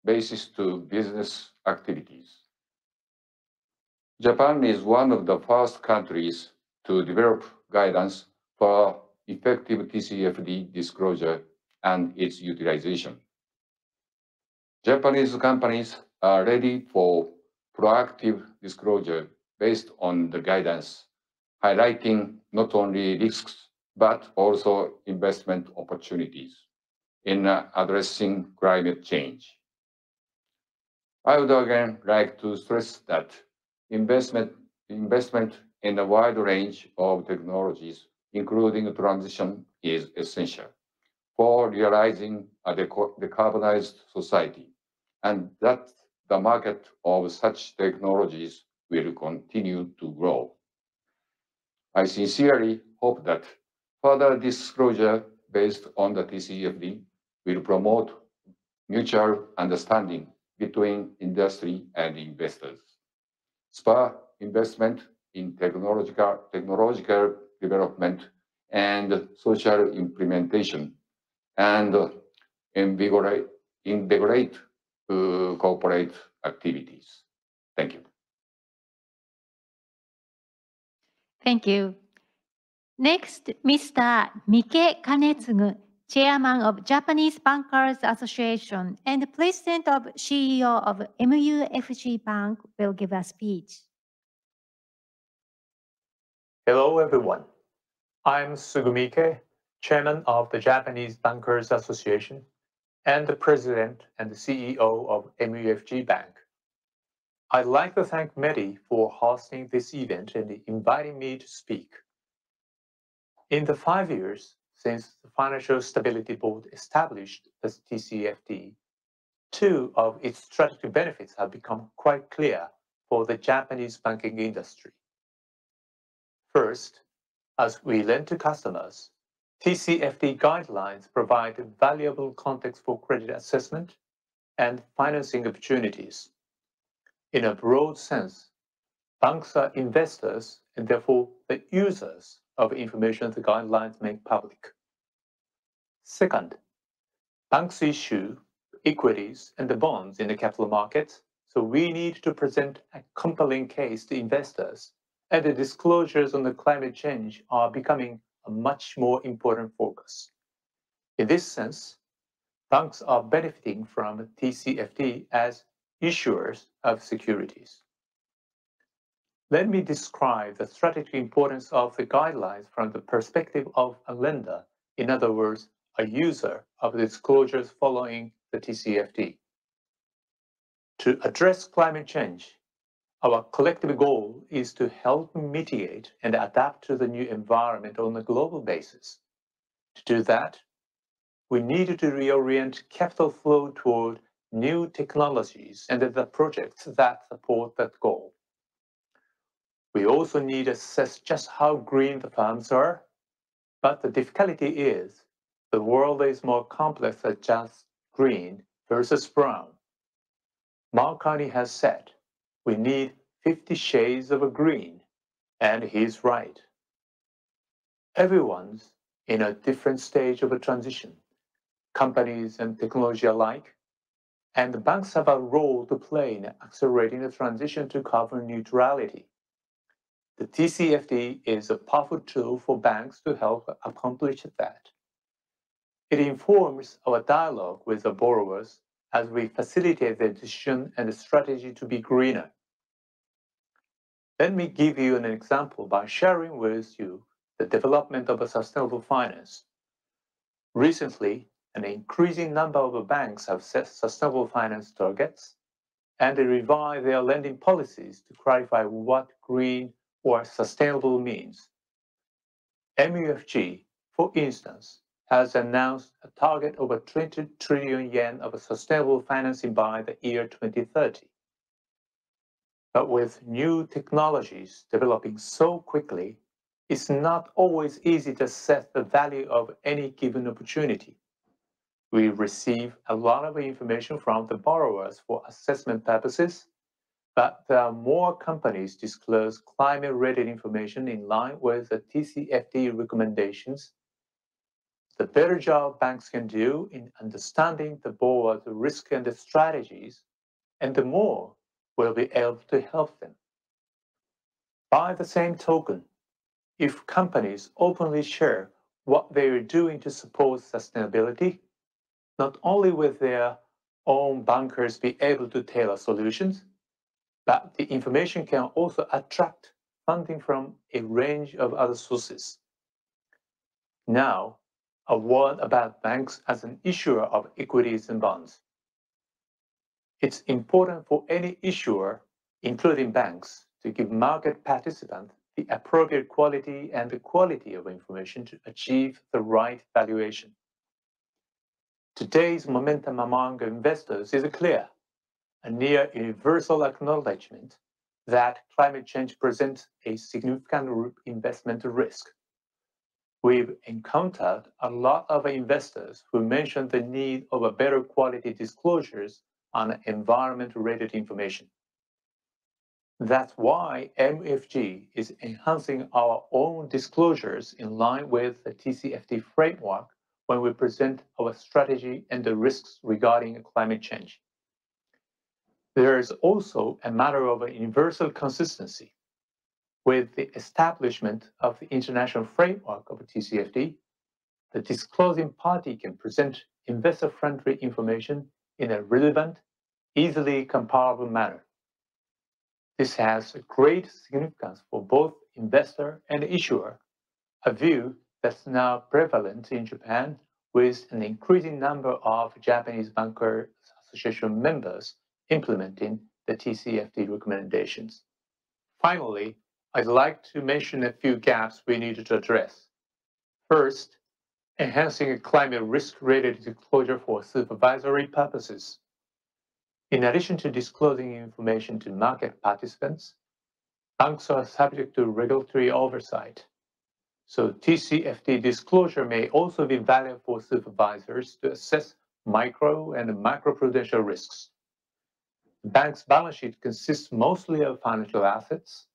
basis to business activities. Japan is one of the first countries to develop guidance for effective TCFD disclosure and its utilization. Japanese companies are ready for proactive disclosure based on the guidance, highlighting not only risks, but also investment opportunities in addressing climate change. I would again like to stress that investment in a wide range of technologies, including transition, is essential for realizing a decarbonized society, and that the market of such technologies will continue to grow. I sincerely hope that further disclosure based on the TCFD will promote mutual understanding between industry and investors, spur investment in technological development and social implementation, and invigorate corporate activities. Thank you. Thank you. Next, Mr. Mike Kanetsugu, Chairman of Japanese Bankers Association and President of CEO of MUFG Bank, will give a speech. Hello, everyone. I'm Sugumike, Chairman of the Japanese Bankers Association and the President and the CEO of MUFG Bank. I'd like to thank METI for hosting this event and inviting me to speak. In the 5 years since the Financial Stability Board established the TCFD, 2 of its strategic benefits have become quite clear for the Japanese banking industry. First, as we lend to customers, TCFD guidelines provide valuable context for credit assessment and financing opportunities. In a broad sense, banks are investors and therefore the users of information the guidelines make public. Second, banks issue equities and the bonds in the capital markets, so we need to present a compelling case to investors, and the disclosures on the climate change are becoming a much more important focus. In this sense, banks are benefiting from TCFD as issuers of securities. Let me describe the strategic importance of the guidelines from the perspective of a lender, in other words, a user of the disclosures following the TCFD. To address climate change, our collective goal is to help mitigate and adapt to the new environment on a global basis. To do that, we need to reorient capital flow toward new technologies and the projects that support that goal. We also need to assess just how green the firms are, but the difficulty is the world is more complex than just green versus brown. Mark Carney has said we need 50 shades of green, and he's right. Everyone's in a different stage of a transition, companies and technology alike, and the banks have a role to play in accelerating the transition to carbon neutrality. The TCFD is a powerful tool for banks to help accomplish that. It informs our dialogue with the borrowers as we facilitate their decision and the strategy to be greener. Let me give you an example by sharing with you the development of a sustainable finance. Recently, an increasing number of banks have set sustainable finance targets, and they revise their lending policies to clarify what green or sustainable means. MUFG, for instance, has announced a target of 20 trillion yen of sustainable financing by the year 2030. But with new technologies developing so quickly, it's not always easy to assess the value of any given opportunity. We receive a lot of information from the borrowers for assessment purposes, but there are more companies disclose climate-related information in line with the TCFD recommendations. The better job banks can do in understanding the borrower's risk and the strategies, and the more we'll be able to help them. By the same token, if companies openly share what they are doing to support sustainability, not only will their own bankers be able to tailor solutions, but the information can also attract funding from a range of other sources. Now, a word about banks as an issuer of equities and bonds. It's important for any issuer, including banks, to give market participants the appropriate quality and the quality of information to achieve the right valuation. Today's momentum among investors is clear, a near universal acknowledgement that climate change presents a significant investment risk. We've encountered a lot of investors who mention the need of a better quality disclosures on environment-related information. That's why MUFG is enhancing our own disclosures in line with the TCFD framework when we present our strategy and the risks regarding climate change. There is also a matter of universal consistency. With the establishment of the international framework of TCFD, the disclosing party can present investor-friendly information in a relevant, easily comparable manner. This has great significance for both investor and issuer, a view that's now prevalent in Japan with an increasing number of Japanese Bankers Association members implementing the TCFD recommendations. Finally, I'd like to mention a few gaps we need to address. First, enhancing a climate risk-related disclosure for supervisory purposes. In addition to disclosing information to market participants, banks are subject to regulatory oversight. So TCFD disclosure may also be valuable for supervisors to assess micro and macroprudential risks. The bank's balance sheet consists mostly of financial assets,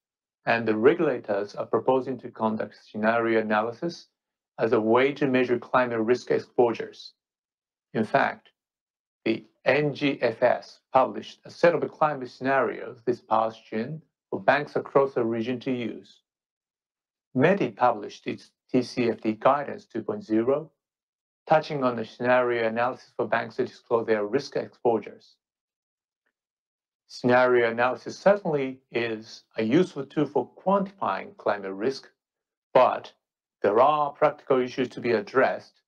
and the regulators are proposing to conduct scenario analysis as a way to measure climate risk exposures. In fact, the NGFS published a set of climate scenarios this past June for banks across the region to use. METI published its TCFD Guidance 2.0, touching on the scenario analysis for banks to disclose their risk exposures. Scenario analysis certainly is a useful tool for quantifying climate risk, but there are practical issues to be addressed,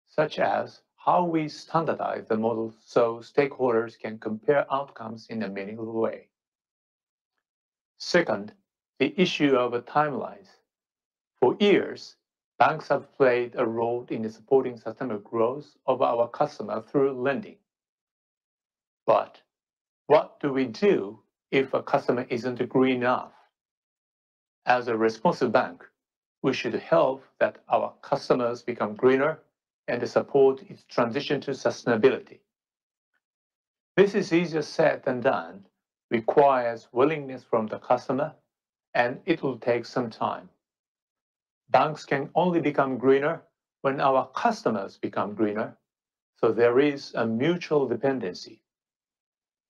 such as how we standardize the model so stakeholders can compare outcomes in a meaningful way. Second, the issue of timelines. For years, banks have played a role in supporting sustainable growth of our customers through lending. But what do we do if a customer isn't green enough? As a responsible bank, we should help that our customers become greener and support its transition to sustainability. This is easier said than done, requires willingness from the customer, and it will take some time. Banks can only become greener when our customers become greener, so there is a mutual dependency.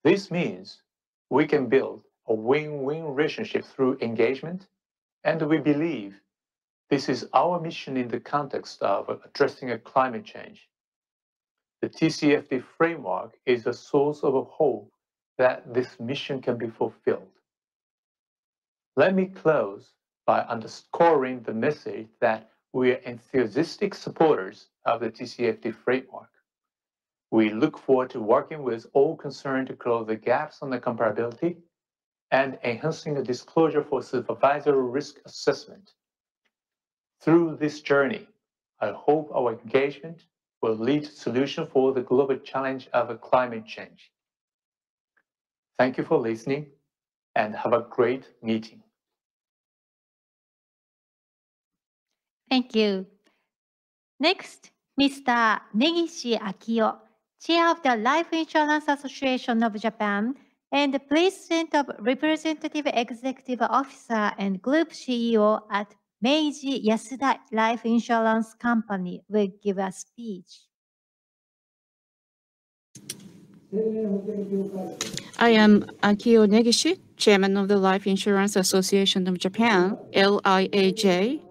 This means we can build a win-win relationship through engagement, and we believe this is our mission in the context of addressing climate change. The TCFD framework is a source of hope that this mission can be fulfilled. Let me close by underscoring the message that we are enthusiastic supporters of the TCFD framework. We look forward to working with all concerned to close the gaps on the comparability and enhancing the disclosure for supervisory risk assessment. Through this journey, I hope our engagement will lead to solutions for the global challenge of climate change. Thank you for listening and have a great meeting. Thank you. Next, Mr. Negishi Akio, Chair of the Life Insurance Association of Japan and President of Representative Executive Officer and Group CEO at Meiji Yasuda Life Insurance Company, will give a speech. I am Akio Negishi, Chairman of the Life Insurance Association of Japan, LIAJ.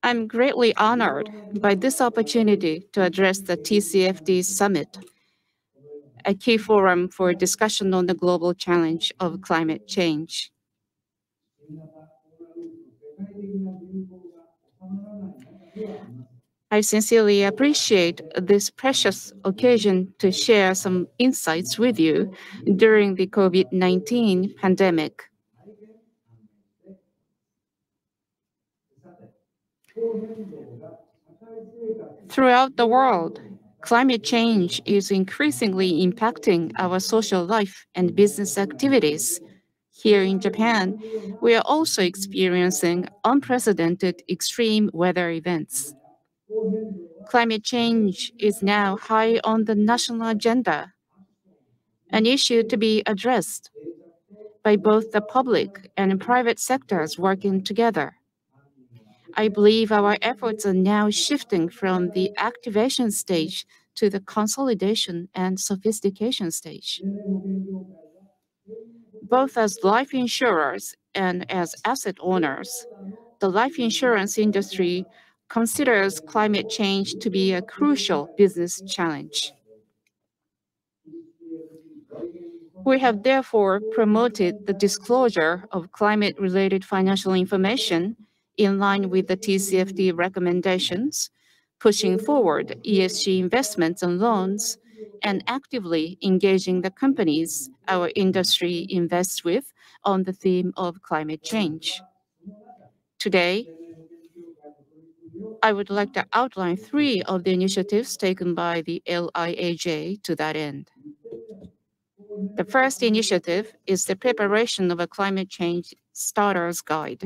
I'm greatly honored by this opportunity to address the TCFD Summit, a key forum for discussion on the global challenge of climate change. I sincerely appreciate this precious occasion to share some insights with you during the COVID-19 pandemic. Throughout the world, climate change is increasingly impacting our social life and business activities. Here in Japan, we are also experiencing unprecedented extreme weather events. Climate change is now high on the national agenda, an issue to be addressed by both the public and private sectors working together. I believe our efforts are now shifting from the activation stage to the consolidation and sophistication stage. Both as life insurers and as asset owners, the life insurance industry considers climate change to be a crucial business challenge. We have therefore promoted the disclosure of climate-related financial information in line with the TCFD recommendations, pushing forward ESG investments and loans, and actively engaging the companies our industry invests with on the theme of climate change. Today, I would like to outline 3 of the initiatives taken by the LIAJ to that end. The first initiative is the preparation of a climate change starter's guide.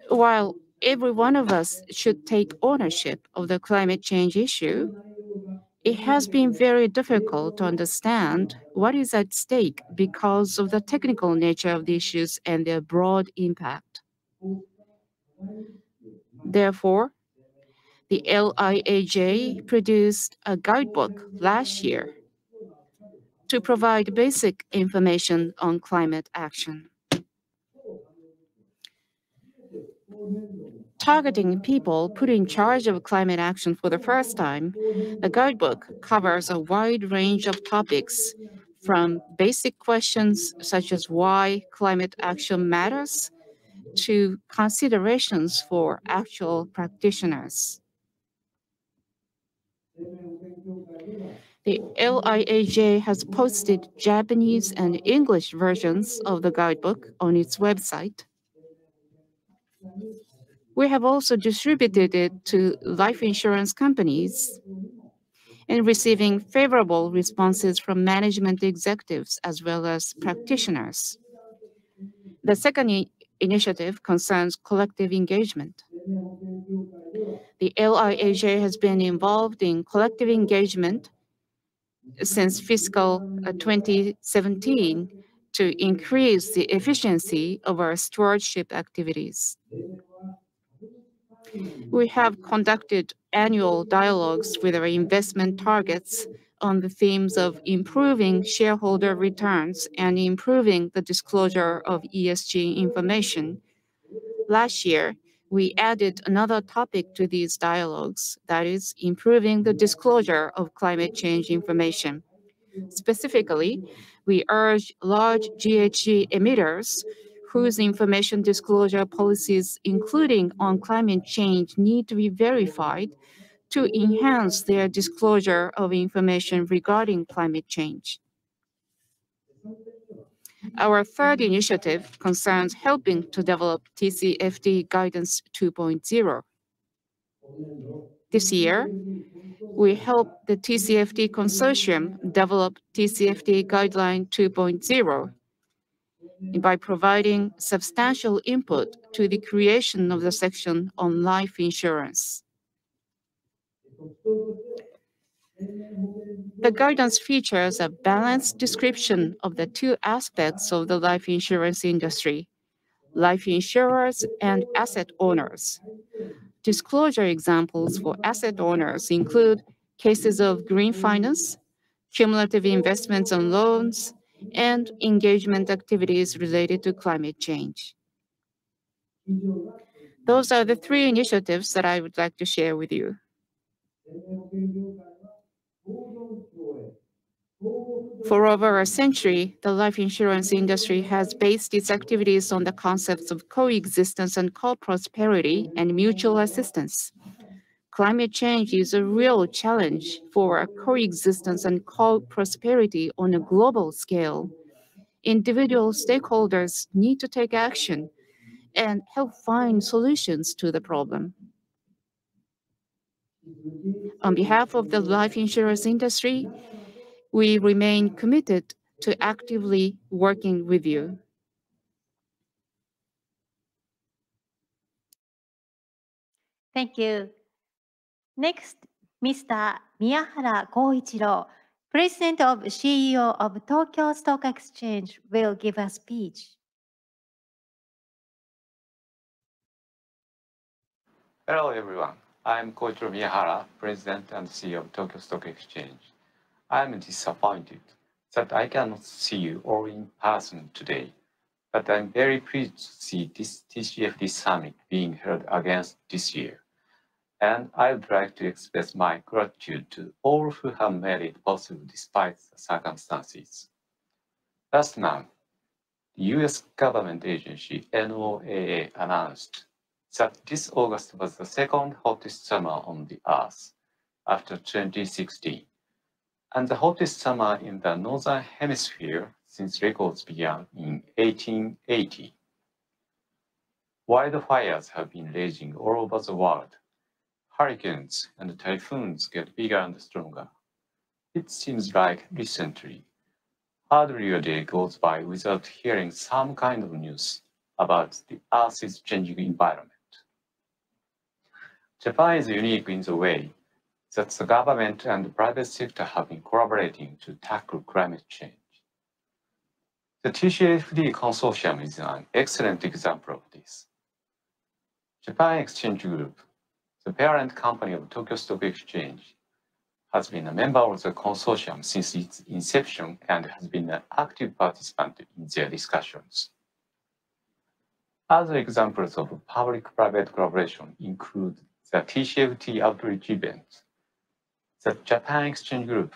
While every one of us should take ownership of the climate change issue, it has been very difficult to understand what is at stake because of the technical nature of the issues and their broad impact. Therefore, the LIAJ produced a guidebook last year to provide basic information on climate action. Targeting people put in charge of climate action for the first time, the guidebook covers a wide range of topics, from basic questions such as why climate action matters to considerations for actual practitioners. The LIAJ has posted Japanese and English versions of the guidebook on its website. We have also distributed it to life insurance companies and receiving favorable responses from management executives as well as practitioners. The second initiative concerns collective engagement. The LIAJ has been involved in collective engagement since fiscal 2017 to increase the efficiency of our stewardship activities. We have conducted annual dialogues with our investment targets on the themes of improving shareholder returns and improving the disclosure of ESG information. Last year, we added another topic to these dialogues, that is, improving the disclosure of climate change information. Specifically, we urge large GHG emitters whose information disclosure policies, including on climate change, need to be verified to enhance their disclosure of information regarding climate change. Our third initiative concerns helping to develop TCFD Guidance 2.0. This year, we helped the TCFD Consortium develop TCFD Guideline 2.0 by providing substantial input to the creation of the section on life insurance. The guidance features a balanced description of the 2 aspects of the life insurance industry, life insurers and asset owners. Disclosure examples for asset owners include cases of green finance, cumulative investments on loans, and engagement activities related to climate change. Those are the 3 initiatives that I would like to share with you. For over a century, the life insurance industry has based its activities on the concepts of coexistence and co-prosperity and mutual assistance. Climate change is a real challenge for coexistence and co-prosperity on a global scale. Individual stakeholders need to take action and help find solutions to the problem. On behalf of the life insurance industry, we remain committed to actively working with you. Thank you. Next, Mr. Miyahara Koichiro, President of CEO of Tokyo Stock Exchange, will give a speech. Hello, everyone. I'm Koichiro Miyahara, President and CEO of Tokyo Stock Exchange. I'm disappointed that I cannot see you all in person today, but I'm very pleased to see this TCFD Summit being held again this year. And I would like to express my gratitude to all who have made it possible despite the circumstances. Last month, the US government agency NOAA announced that this August was the second hottest summer on the Earth after 2016, and the hottest summer in the Northern Hemisphere since records began in 1880. Wildfires have been raging all over the world. Hurricanes and typhoons get bigger and stronger. It seems like recently, hardly a day goes by without hearing some kind of news about the Earth's changing environment. Japan is unique in the way that the government and the private sector have been collaborating to tackle climate change. The TCFD Consortium is an excellent example of this. Japan Exchange Group, the parent company of Tokyo Stock Exchange, has been a member of the consortium since its inception and has been an active participant in their discussions. Other examples of public-private collaboration include the TCFD outreach event, the Japan Exchange Group,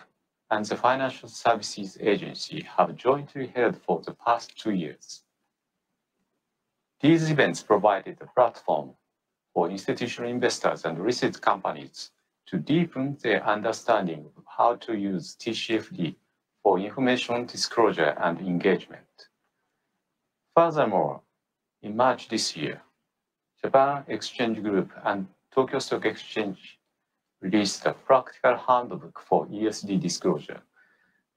and the Financial Services Agency have jointly held for the past 2 years. These events provided a platform for institutional investors and listed companies to deepen their understanding of how to use TCFD for information disclosure and engagement. Furthermore, in March this year, Japan Exchange Group and Tokyo Stock Exchange released a practical handbook for ESG disclosure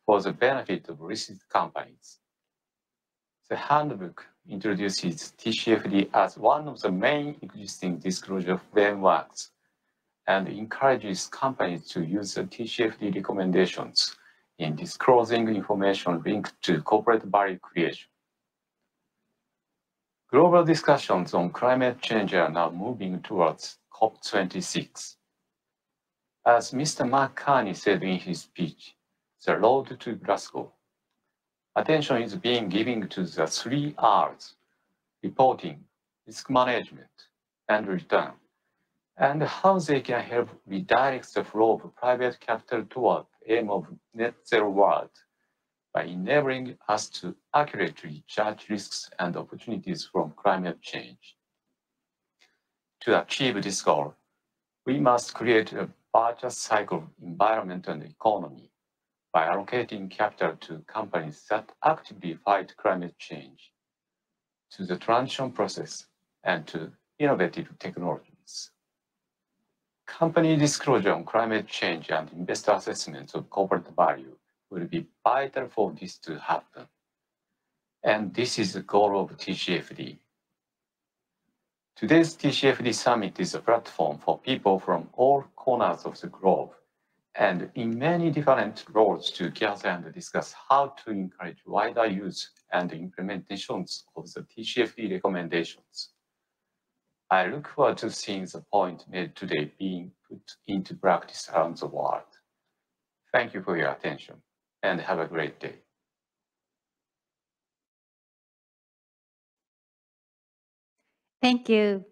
for the benefit of listed companies. The handbook introduces TCFD as one of the main existing disclosure frameworks and encourages companies to use the TCFD recommendations in disclosing information linked to corporate value creation. Global discussions on climate change are now moving towards COP26. As Mr. McCartney said in his speech, The Road to Glasgow, attention is being given to the 3 R's: reporting, risk management, and return, and how they can help redirect the flow of private capital toward the aim of net zero world by enabling us to accurately judge risks and opportunities from climate change. To achieve this goal, we must create a virtuous cycle of environment and economy by allocating capital to companies that actively fight climate change, to the transition process, and to innovative technologies. Company disclosure on climate change and investor assessments of corporate value will be vital for this to happen. And this is the goal of TCFD. Today's TCFD Summit is a platform for people from all corners of the globe and in many different roles to gather and discuss how to encourage wider use and implementations of the TCFD recommendations. I look forward to seeing the point made today being put into practice around the world. Thank you for your attention and have a great day. Thank you.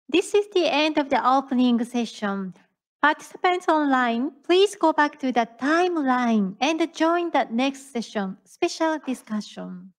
This is the end of the opening session. Participants online, please go back to the timeline and join the next session, special discussion.